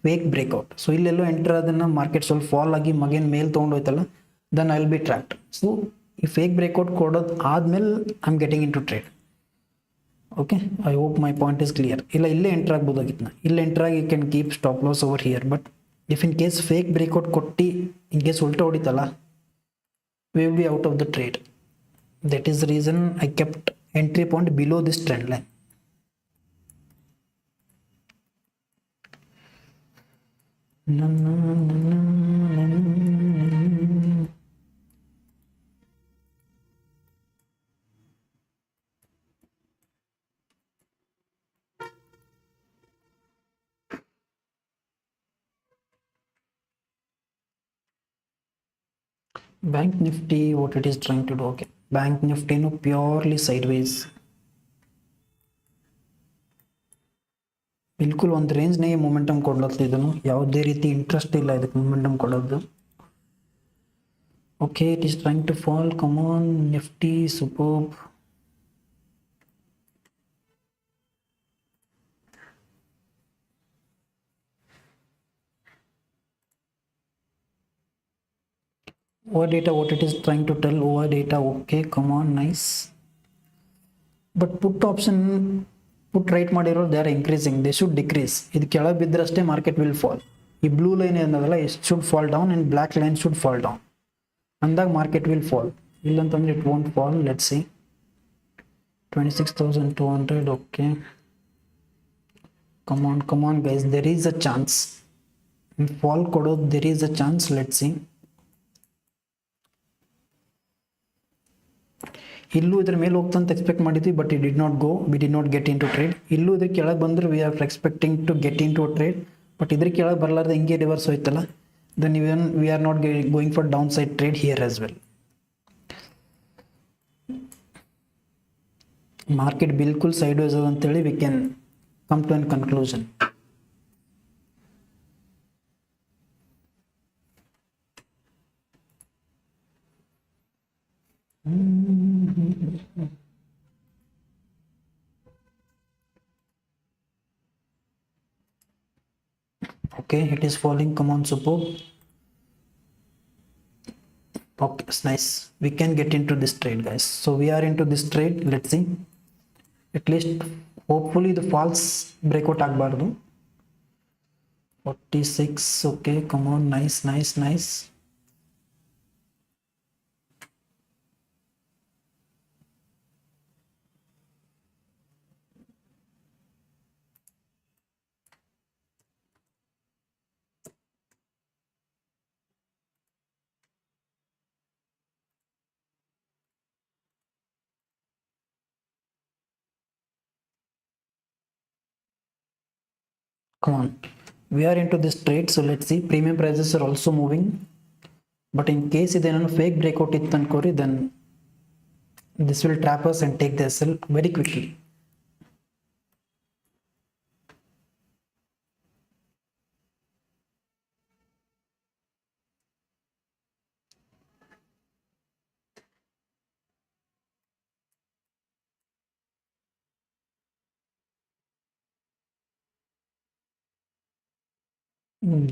fake breakout. So ಇಲ್ಲೆಲ್ಲೋ enter ಅದನ್ನು market ಸ್ವಲ್ಪ ಫಾಲ್ ಆಗಿ ಮಗೇನು ಮೇಲ್ ತೊಗೊಂಡೋಯ್ತಲ್ಲ, then I will be tracked. So ಈ ಫೇಕ್ ಬ್ರೇಕ್ಔಟ್ ಕೊಡೋದು ಆದ್ಮೇಲೆ I am getting in to trade. Okay, I hope my point is clear. ಇಲ್ಲ ಇಲ್ಲೇ ಎಂಟರ್ ಆಗ್ಬೋದಾಗಿತ್ತು ನಾ. ಇಲ್ಲೇ ಎಂಟರ್ ಆಗಿ can keep stop loss over here. But if in case fake breakout ಕೊಟ್ಟು ಇನ್ ಕೇಸ್ ಉಲ್ಟಾ ಹೊಡಿತಲ್ಲ, we will be out of the trade. That is the reason I kept entry point below this trend line. Bank Nifty, what it is trying to do? Okay, Bank Nifty no purely sideways. बिल्कुल ಒಂದು range ನೇ momentum ಕೊಡ್ಲತ್ತಿದನು, ಯಾವುದೇ ರೀತಿ interest ಇಲ್ಲ ಇದಕ್ಕೆ momentum ಕೊಡೋದು. Okay, it is trying to fall. Come on, Nifty, superb. Over data, what it is trying to tell? Over data, okay, come on, nice. But put option, put right ಮಾಡಿರೋ they are increasing, they should decrease. ಇದು ಕೆಳಗೆ ಬಿದ್ದರಷ್ಟೇ market will fall. ಈ blue line ಏನದಲ್ಲ it should fall down and black line should fall down. ಅಂದಾಗ market will fall. ಇಲ್ಲಂತಂದ್ರೆ it won't fall. Let's see. 26,200. okay. Come on guys, there is a chance. Fall ಕೊಡೋದು there is a chance. Let's see. ಇಲ್ಲೂ ಇದ್ರ ಮೇಲೆ ಹೋಗ್ತಂತ expect ಮಾಡಿದ್ವಿ, but it did not go, we did not get in to trade. ಇಲ್ಲೂ ಇದ್ರ ಕೆಳಗೆ ಬಂದ್ರೆ we are expecting to get in to trade, but ಇದ್ರ ಕೆಳಗೆ ಬರಲಾರ್ದೆ ಹಿಂಗೆ ರಿವರ್ಸ್ ಹೋಯ್ತಲ್ಲ, then even we are not going for downside trade here as well. Market ಬಿಲ್ಕುಲ್ ಸೈಡ್ ವೇಸ್ ಅಂತೇಳಿ we can come to an conclusion. Okay, it is falling. Come on, superb. Okay, it's nice. We can get into this trade, guys. So we are into this trade. Let's see. At least, hopefully, the false breakout agbardu. 46. Okay, come on. Nice. Come on, we are into this trade. So let's see, premium prices are also moving, but in case idenanu fake breakout ittu ankori, then this will trap us and take the sell very quickly.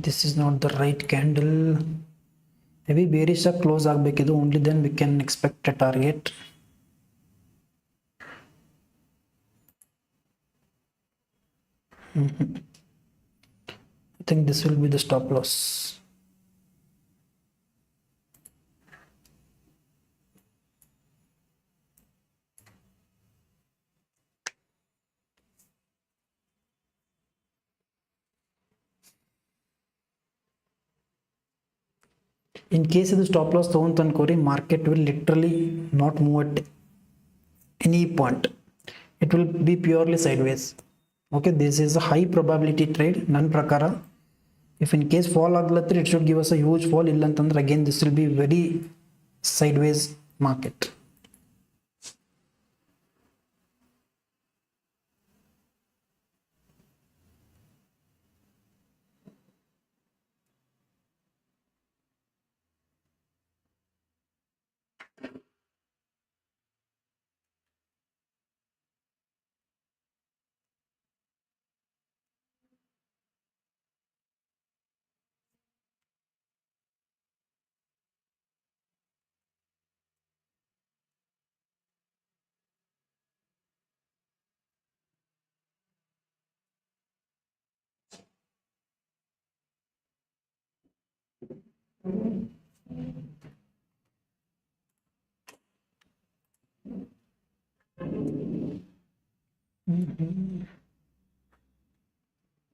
This is not the right candle. Maybe bearish close ಆಗಬೇಕಿದು, only then we can expect a target. I think this will be the stop loss. In case of the stop loss ತಗೊಂತ ಅನ್ಕೋರಿ, market will literally not move at any point. It will be purely sideways. Okay, this is a high probability trade ನನ್ನ ಪ್ರಕಾರ. If in case fall ಆಗ್ಲತ್ತರ, it should give us a huge fall. ಇಲ್ಲ ಅಂತಂದ್ರೆ again this will be very sideways market.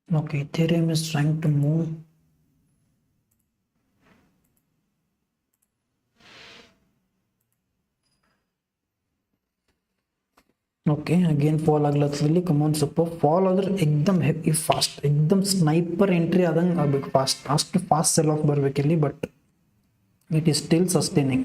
Okay, Ethereum is trying to move. Okay, again fall ಆಗ್ಲತ್ತದಲ್ಲಿ. Come on, super. Fall ಆದ್ರೆ एकदम heavy fast, एकदम sniper entry ಆದಂಗೆ ಆಗ್ಬೇಕು, fast sell off ಬರ್ಬೇಕಿಲ್ಲಿ. But It is still sustaining.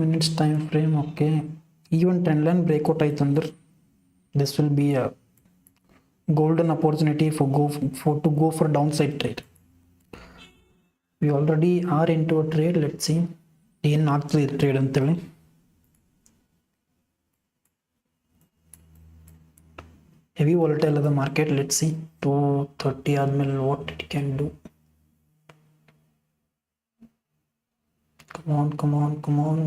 Minutes time frame. Okay, even trend line breakout aitandre this will be a golden opportunity for go for downside trade. We already are into a trade. Let's see ಏನು ಆಗ್ತದೆ trade ಅಂತೇಳಿ. Heavy volatile the market. Let's see 230 ಆದ್ಮೇಲೆ what it can do. Come on.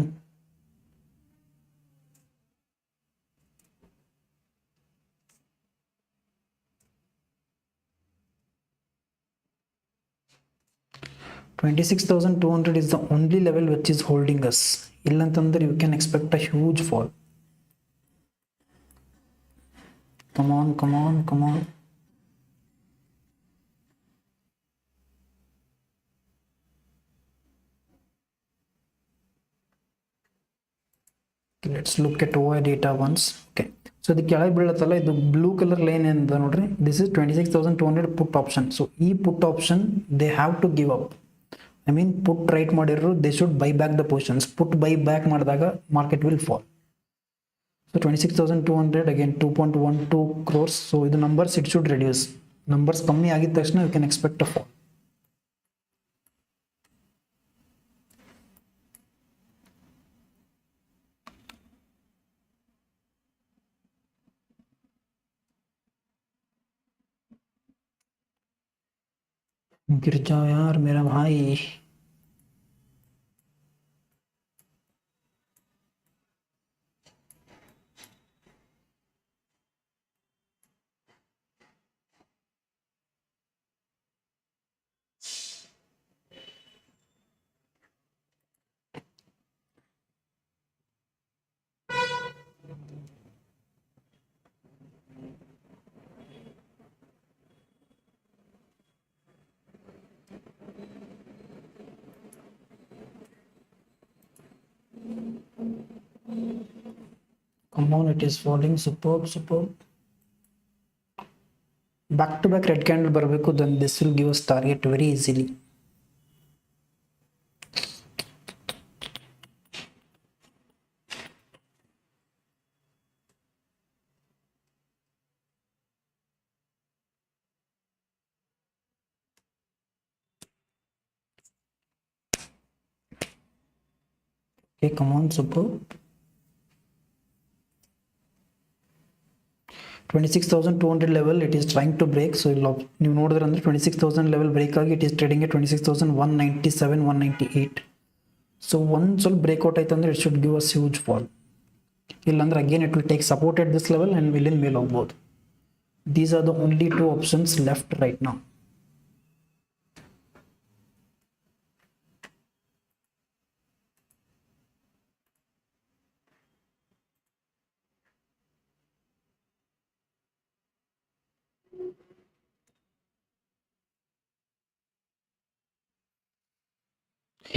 $26,200 is the only level which is holding us. Illantandre you can expect a huge fall. Come on. Let's look at OI data once. Okay, so the ಕೆಳಗೆ ಬೀಳತ್ತಲ್ಲ ಇದು blue colour line ಅಂತ ನೋಡ್ರಿ, this is 26,200 put option. So ಈ put option they have to give up. I mean put right ಮಾಡಿದ್ರು they should buy back the positions. Put buy back ಮಾಡಿದಾಗ market will fall. So 26,200 again 2.12 crores. So ಇದು numbers it should reduce. Numbers ಕಮ್ಮಿ ಆಗಿದ ತಕ್ಷಣ you can expect a fall. गिर जाओ यार मेरा भाई. Come on, it is falling. Superb. Back to back red candle ಬರಬೇಕು, then this will give us target very easily. Okay, come on, superb. 26,200 level it is trying to break. So ನೀವು ನೋಡಿದ್ರೆ ಅಂದ್ರೆ 26,000 level break ಆಗಿ it is trading at 26,197 198. So ಒಂದು ಸ್ವಲ್ಪ breakout ಆಯ್ತು ಅಂದ್ರೆ it should give us huge fall. ಇಲ್ಲಾಂದ್ರೆ again it will take support at this level and will in ಮೇಲೆ ಹೋಗ್ಬೋದು. These are the only two options left right now.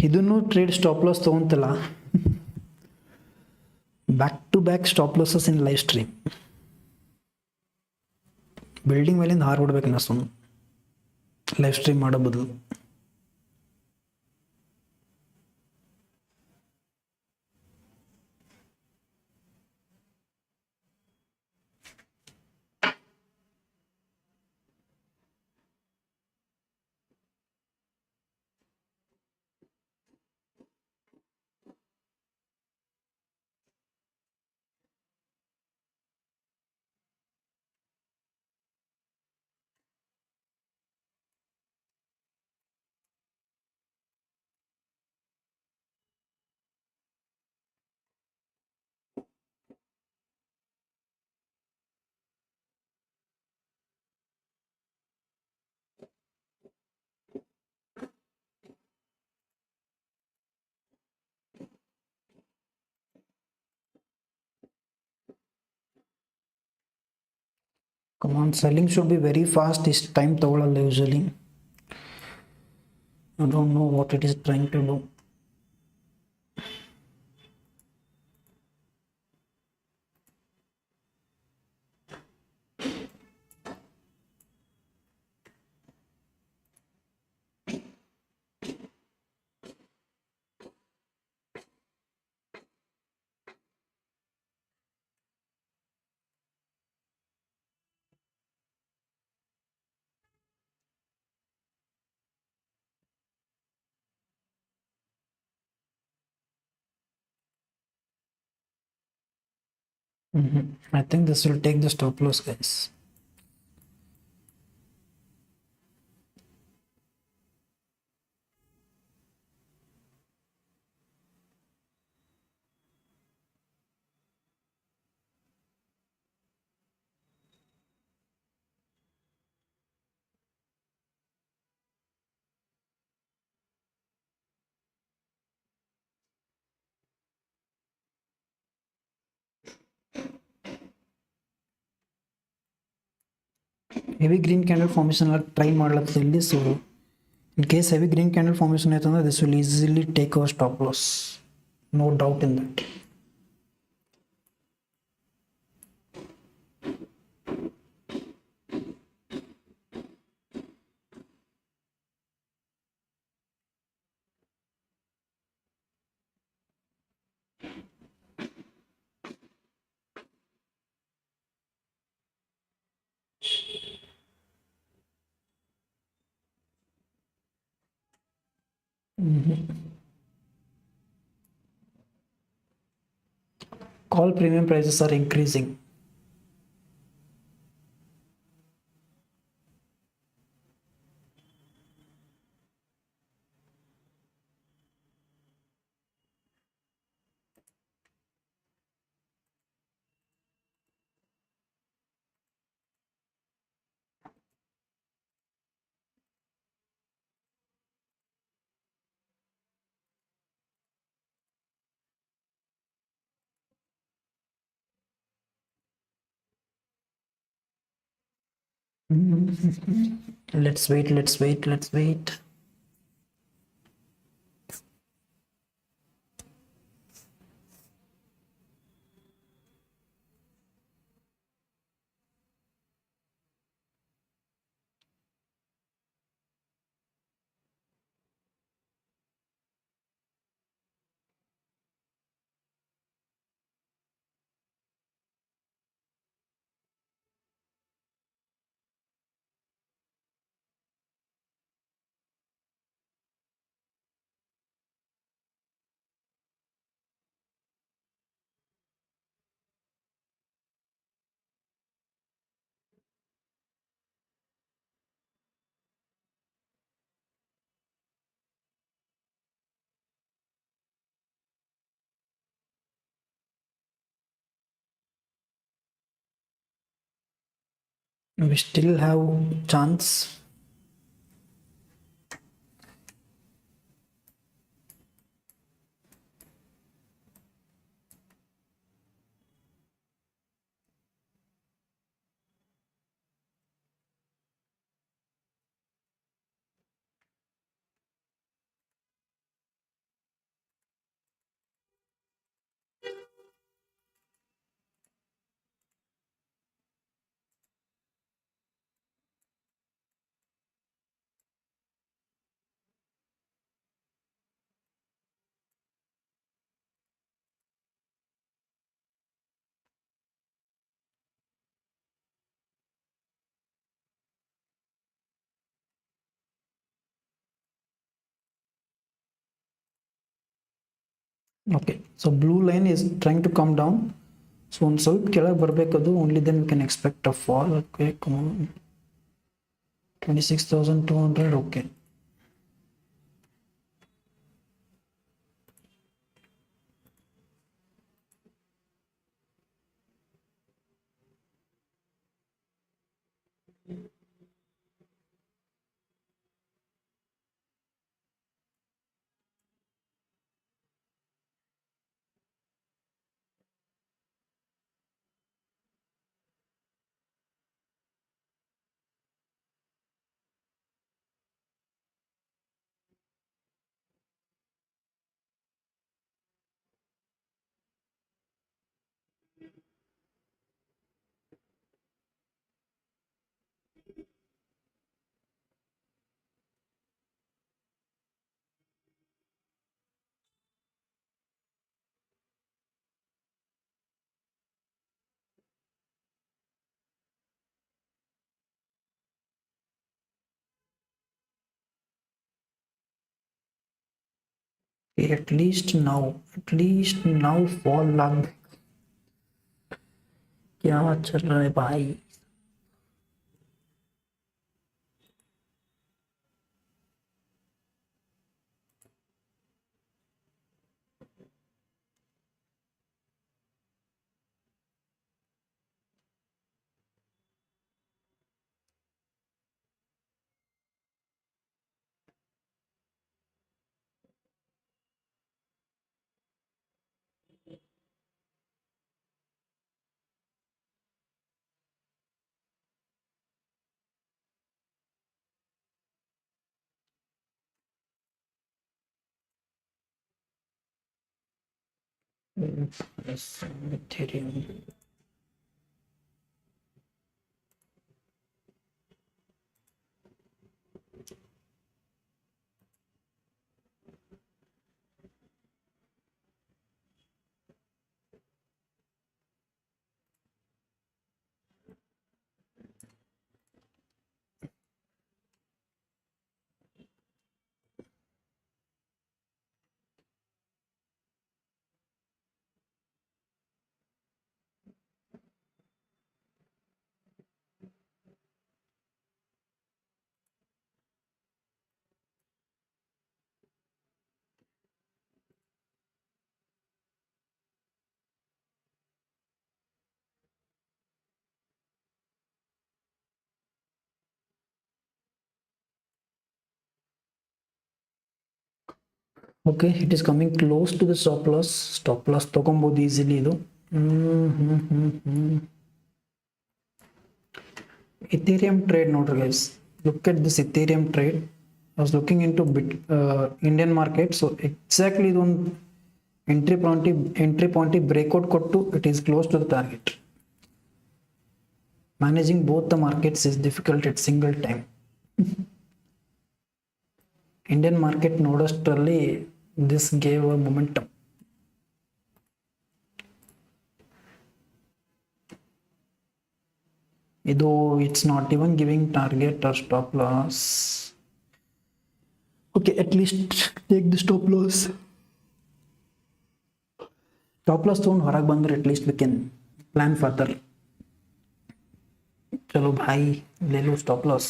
ಇದನ್ನು trade stop loss ತಗೊಂತಲ್ಲ, back to back stop losses in live stream. Building ಮೇಲಿಂದ ಹಾರ್ಬಿಡ್ಬೇಕು ನಾ ಸುಮ್ಮನೆ live stream ಮಾಡೋ ಬದಲು. Come on, selling should be very fast. This time togolalla usually. I don't know what it is trying to do. I think this will take the stop loss, guys. Heavy green candle formation try ಮಾಡ್ಲತ್ತಿಲ್ಲಿ. So in case heavy green candle formation ಆಯ್ತಂದ್ರೆ this will easily take our stop loss. No doubt in that. Call premium prices are increasing. Let's wait. We still have chance. Okay, so blue line is trying to come down. So ಒಂದು ಸ್ವಲ್ಪ ಕೆಳಗೆ ಬರಬೇಕದು. Only then we can expect a fall. Okay, come on. 26,200. Okay. at least now fall log क्या चल रहा है भाई. Yes, Ethereum. Okay, it is coming close to the stop loss. Stop loss ತಗೊಬಹುದು easily ಇದು. Ethereum trade ನೋಡ್ರಿ guys. Look at this Ethereum trade. I was looking into Indian market. So exactly ಇದೊಂದು entry point breakout ಕೊಟ್ಟು it is close to the target. Managing both the markets is difficult at single time. Indian market ನೋಡೋಷ್ಟರಲ್ಲಿ this gave a momentum. Though it's not even giving target or stop loss. Okay, at least take the stop loss. Stop loss ತಗೊಂಡು ಹೊರಗೆ ಬಂದ್ರೆ at least we can plan further. चलो भाई ले लो stop loss.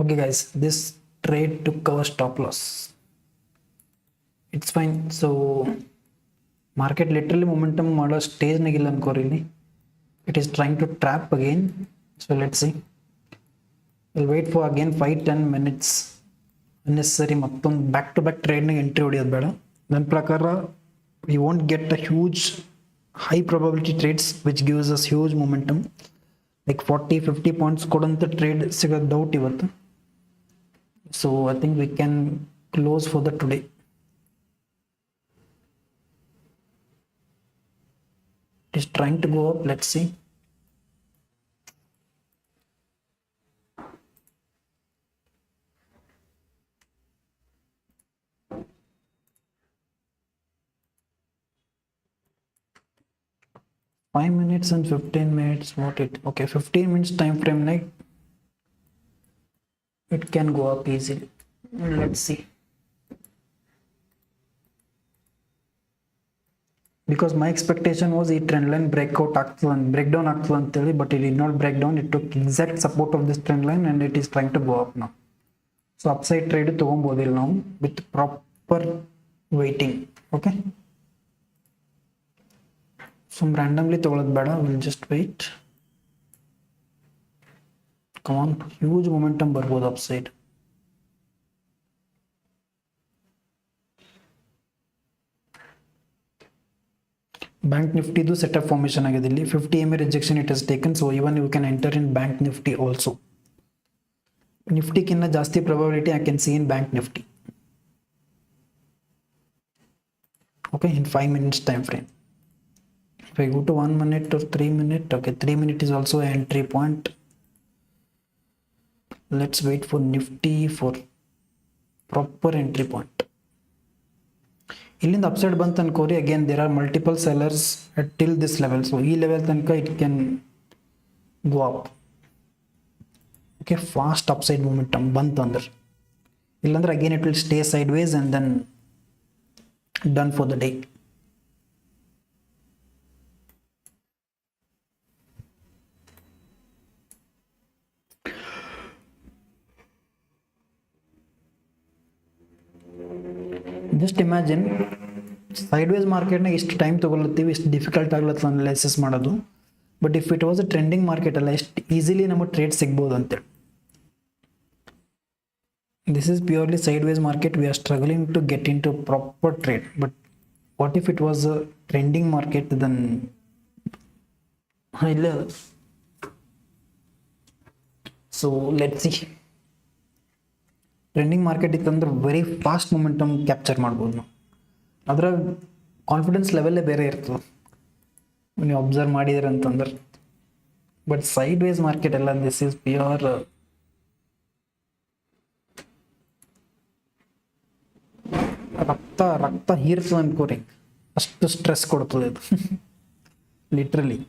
Okay guys, this trade took our stop loss. It's fine. So market literally momentum ಮಾಡೋ stage ನಾಗಿಲ್ಲ ಅನ್ಕೋರಿ ಇಲ್ಲಿ. It is trying to trap again. So let's see. We'll wait for again 5-10 minutes. Unnecessary ಮತ್ತೊಂದು back to back trade ನಾಗ entry ಹೊಡಿಯೋದು ಬೇಡ. ನನ್ನ ಪ್ರಕಾರ we won't get a huge high probability trades which gives us huge momentum. Like 40-50 points ಕೊಡಂತ trade ಸಿಗೋದು doubt ಇವತ್ತು. So I think we can close for the today. It is trying to go up. Let's see. Five minutes and 15 minutes. What it? Okay, 15 minutes time frame. Like it can go up easily. Let's see. Because my expectation was a trend line breakout breakdown actually, but it did not break down. It took exact support of this trend line and it is trying to go up now. So upside trade ತಗೊಬೋದಿಲ್ಲ ನಾವು with proper waiting. Okay, some randomly ತಗೊಳ್ಳೋದು ಬೇಡ. We'll just wait. Come on, huge momentum ಬರ್ಬೋದು upside. Banknifty do setup formation ಆಗಿದೆ ಇಲ್ಲಿ 50 EMA rejection it has taken, so even you can enter in Banknifty also. Nifty ಕಿನ್ನ ಜಾಸ್ತಿ probability I can see in Banknifty. Okay, in 5 minutes time frame. If I go to 1 minute or 3 minute, okay, 3 minute is also an entry point. Let's wait for Nifty for proper entry point. ಇಲ್ಲಿಂದ upside ಬಂತು ಅನ್ಕೋರಿ, again there are multiple sellers at till this level. So ಈ level ತನಕ it can go up. Okay, fast upside momentum ಬಂತು ಅಂದ್ರೆ, ಇಲ್ಲಾಂದ್ರೆ again it will stay sideways and then done for the day. Just imagine, sideways ಮಾರ್ಕೆಟ್ನಾಗ ಇಷ್ಟು time ತೊಗೊಳತ್ತೀವಿ, ಇಷ್ಟು difficult ಆಗ್ಲತ್ತ ಅನಾಲಿಸಿಸ್ ಮಾಡೋದು. But if it was a trending market ಅಲ್ಲ, ಎಷ್ಟು ಈಸಿಲಿ ನಮಗೆ ಟ್ರೇಡ್ ಸಿಗ್ಬೋದು ಅಂತೇಳಿ. This is purely sideways market. We are struggling to get into proper trade. But what if it was a trending market? Then so let's see. Trending market ಇತ್ತಂದ್ರೆ very fast momentum capture ಮಾಡ್ಬೋದು ನಾವು. ಅದರ confidence ಲೆವೆಲ್ಲೇ ಬೇರೆ ಇರ್ತದೆ ನೀವು observe ಮಾಡಿದ್ರೆ ಅಂತಂದ್ರೆ. But side ways market ಎಲ್ಲ ದಿಸ್ ಈಸ್ ಪ್ಯೂರ್ ರಕ್ತ ಹೀರ್ತು ಅನ್ಕೋರಿ, ಅಷ್ಟು ಸ್ಟ್ರೆಸ್ ಕೊಡ್ತದೆ ಇದು ಲಿಟ್ರಲಿ.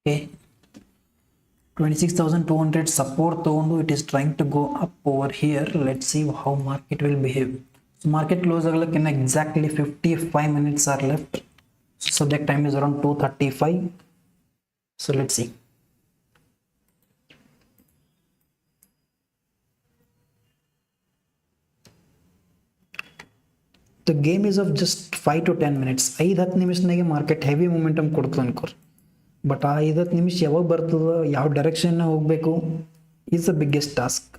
Okay, 26,200 support ತಗೊಂಡು it is trying to go up over here. Let's see how market will behave. So market close ಆಗಲಿಕ್ಕೆ ಇನ್ನು exactly 55 minutes are left. So subject time is around 2:35. So let's see. The game is of just 5 to 10 minutes. 5-10 ನಿಮಿಷನಾಗೆ market heavy momentum ಕೊಡ್ತು ಅನ್ಕೋರಿ. But ಆ 5 ನಿಮಿಷ ಯಾವಾಗ ಬರ್ತದ, ಯಾವ ಡೈರೆಕ್ಷನ್ ಹೋಗಬೇಕು, is the biggest task.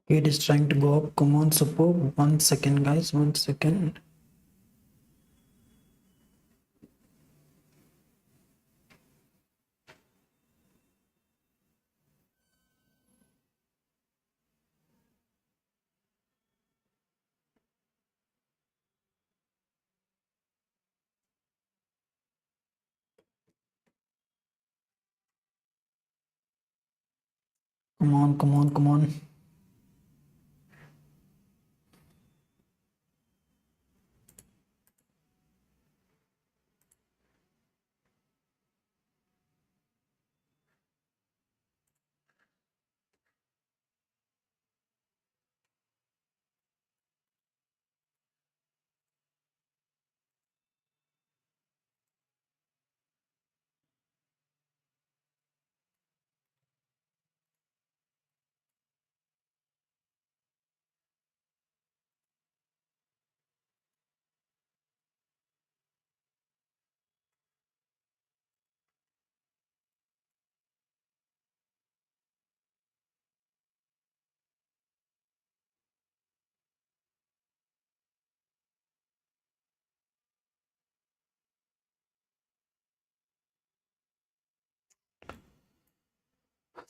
It is trying to go up. Come on, support. 1 second, guys. 1 second. Come on, come on, come on.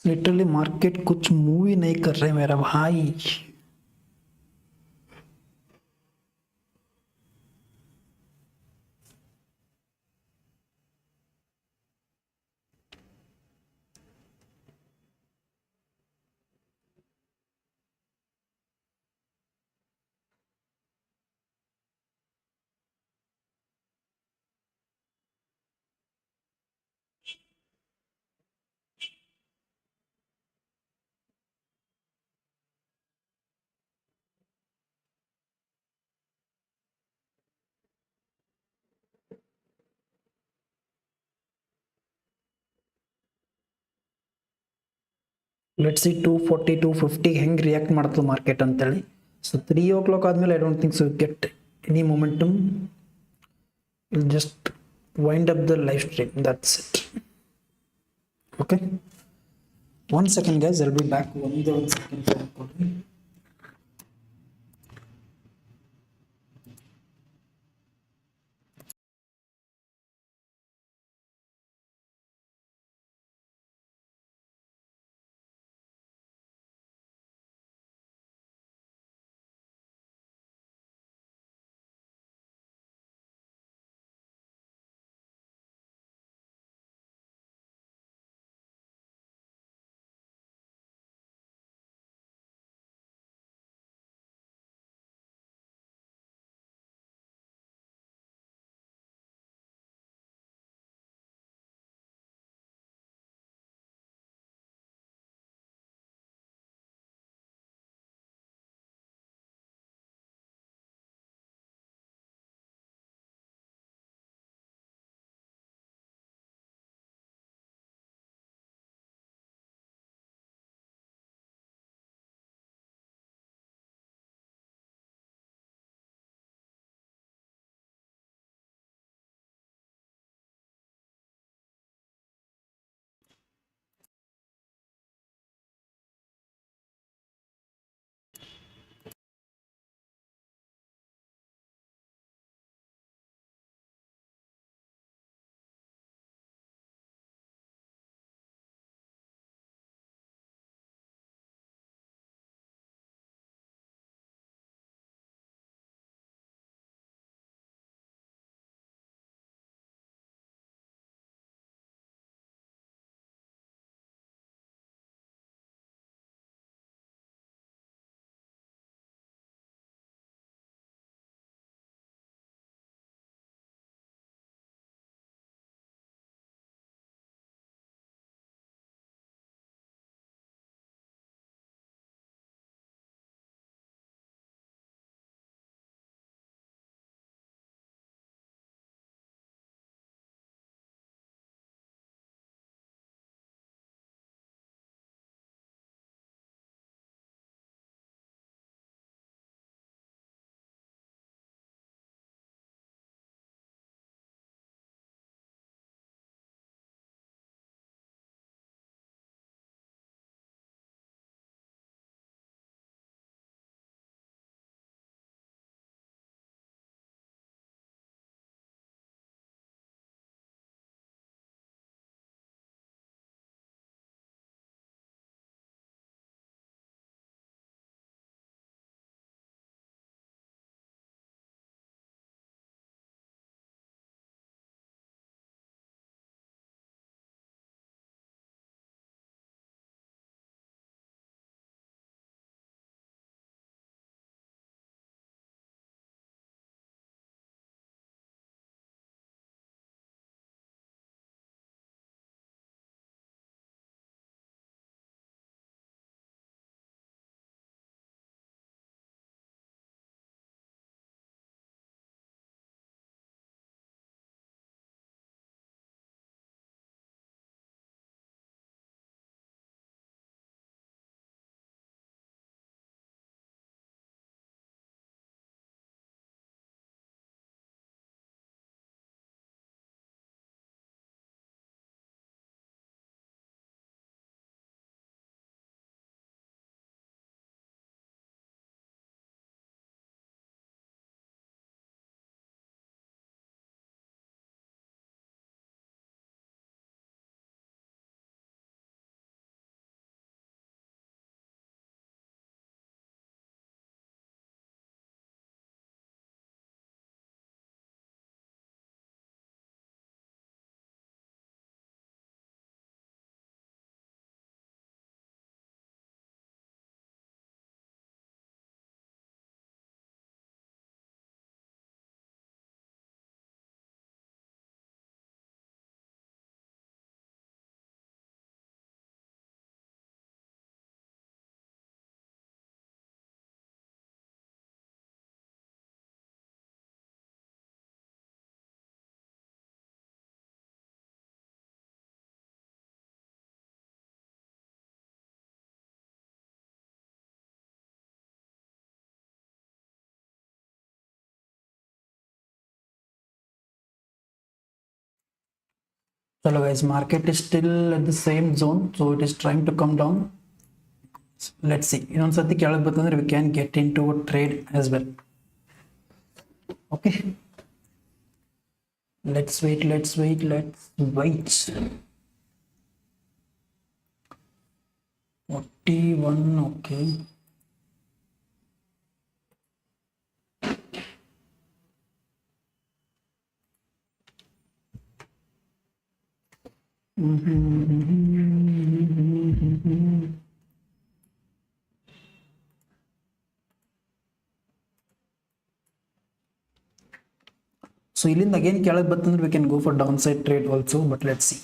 Literally market कुछ मूव ही नहीं कर रहे मेरा भाई. ಲೆಟ್ಸ್ ಸಿ 240 250 ಹೆಂಗೆ ರಿಯಾಕ್ಟ್ ಮಾಡ್ತದೆ ಮಾರ್ಕೆಟ್ ಅಂತೇಳಿ. ಸೊ 3 o'clock ಆದಮೇಲೆ I don't think so get any momentum. Will just wind up the live stream, that's it. Okay, 1 second guys, I'll be back. ಒಂದು second. Hello guys, market is still at the same zone, so it is trying to come down. Let's see. ಇನ್ನೊಂದ್ಸತಿ ಕೆಳಗೆ ಬಂತಂದ್ರೆ we can get into a trade as well. Okay. Let's wait. 41, okay. So ಇಲ್ಲಿಂದ again ಕೆಳಗೆ ಬಂತಂದ್ರೆ we can go for downside trade also, but let's see.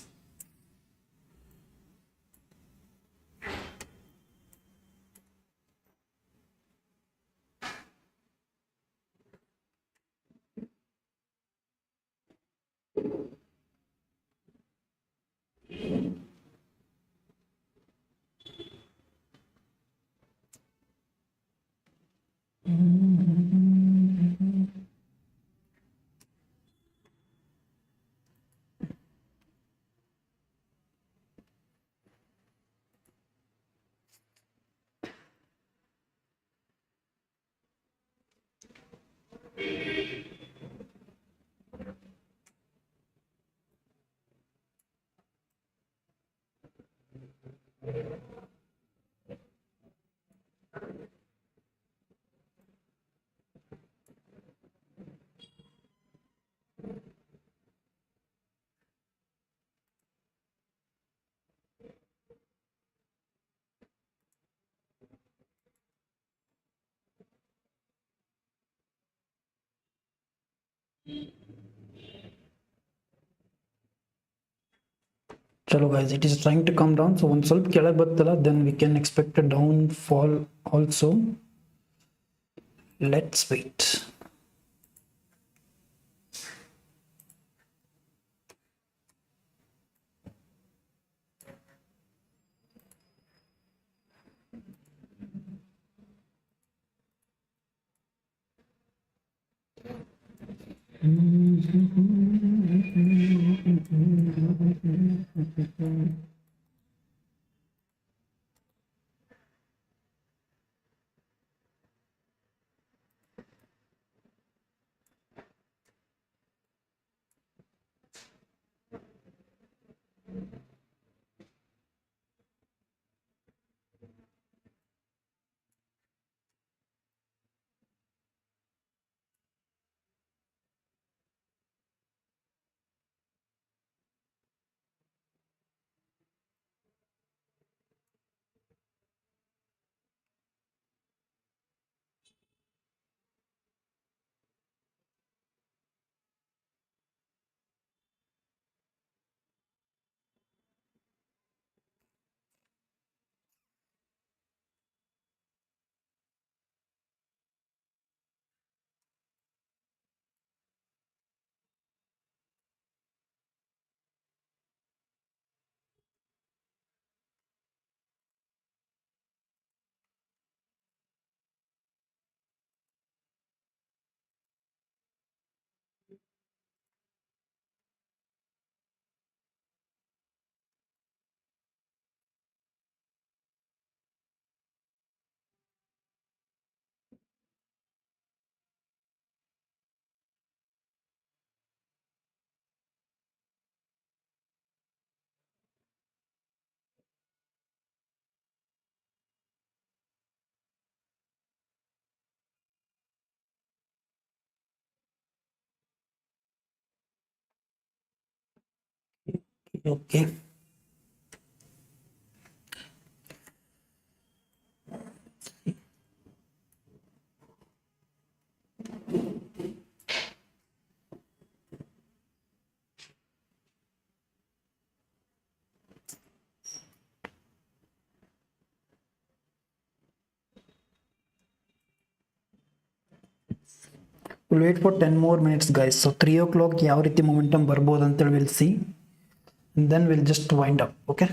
Chalo guys, it is trying to come down, so once ಸ್ವಲ್ಪ ಕೆಳಗೆ ಬರ್ತಲ್ಲ, then we can expect a downfall also. Let's wait. Okay. We'll wait for 10 more minutes guys. So 3 o'clock ಯಾವ ರೀತಿ momentum ಬರ್ಬೋದು ಅಂತೇಳಿ we'll see, and then we'll just wind up. Okay.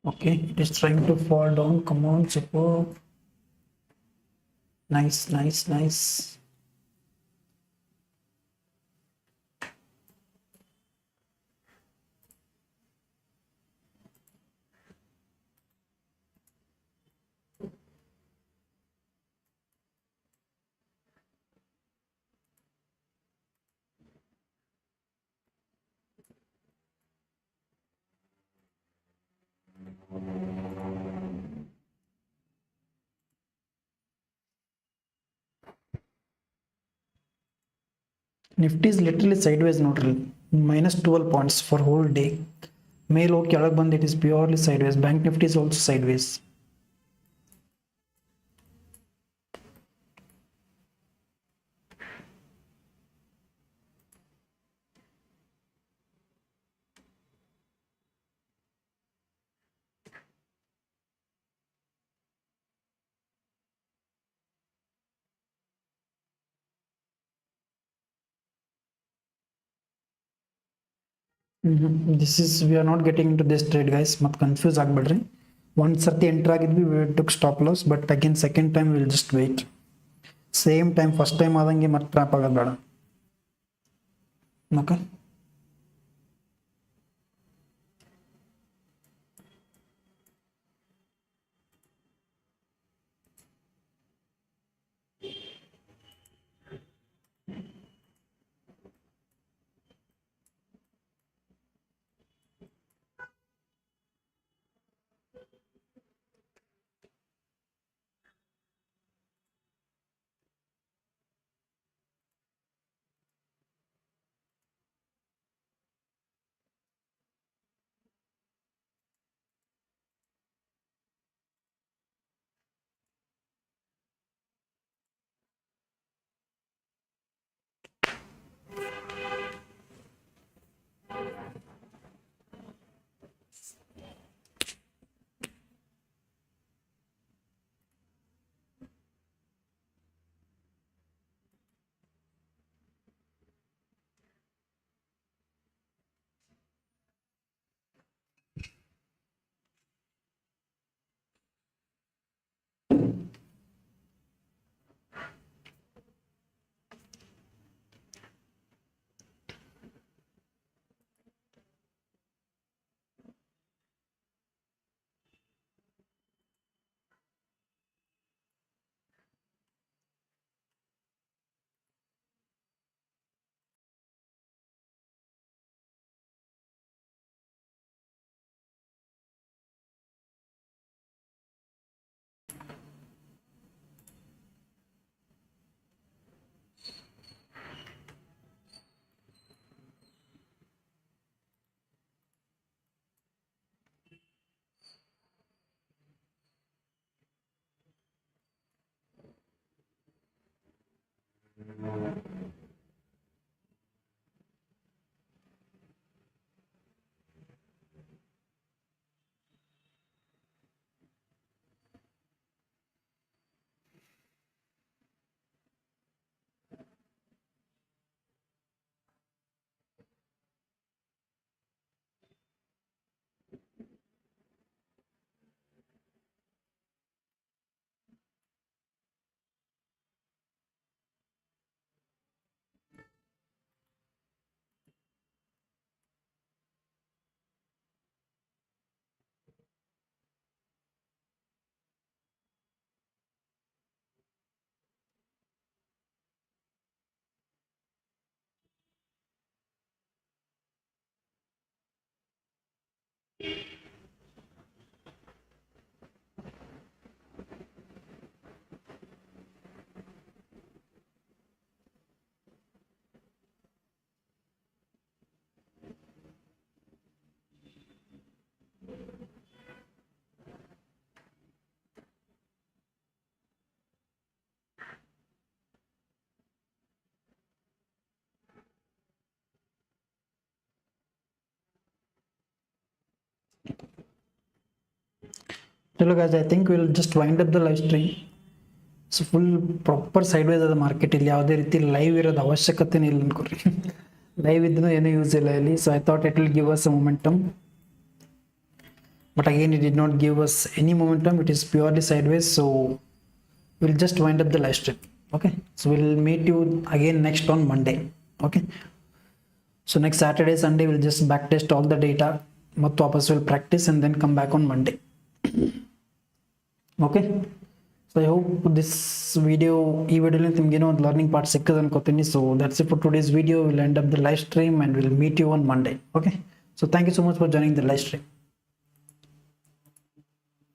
Okay, it is trying to fall down. Come on, super. Nice, nice, nice. Nifty is literally sideways neutral, minus 12 points for whole day. Mail ಹೋಗಿ ಕೆಳಗೆ ಬಂದು it is purely sideways. Bank Nifty is also sideways. This is, we are not getting into this trade guys, ಮತ್ತೆ confuse ಆಗಬೇಡ್ರಿ. ಒಂದು ಸರ್ತಿ enter ಆಗಿದ್ವಿ, we took stop loss, but again second time we'll just wait. Same time first time ಆದಂಗೆ ಮತ್ತೆ trap ಆಗೋದು ಬೇಡ. Okay, hello guys, I think we'll just wind up the live stream. So full proper sideways ಅದ market. ಇಲ್ಲಿ ಯಾವುದೇ ರೀತಿ live ಇರೋದು ಅವಶ್ಯಕತೆನೇ ಇಲ್ಲ ಅನ್ಕೋರಿ. ಲೈವ್ ಇದ್ರೂ ಏನೂ ಯೂಸ್ ಇಲ್ಲ ಇಲ್ಲಿ. So I thought it will give us a momentum. but again it did not give us any momentum. It is purely sideways, so we'll just wind up the live stream. Okay, so we'll meet you again next on Monday. Okay, so next Saturday Sunday we'll just backtest all the data, ಮತ್ತು ವಾಪಸ್ will practice and then come back on Monday. Okay, so I hope this video, ಈ ವಿಡಿಯೋಲಿ ನಿಮ್ಗೆ ಏನೋ ಒಂದು learning part ಸಿಕ್ಕದ ಅನ್ಕೋತೀನಿ. So that's it for today's video. We'll end up the live stream and we'll meet you on Monday. Okay, so thank you so much for joining the live stream.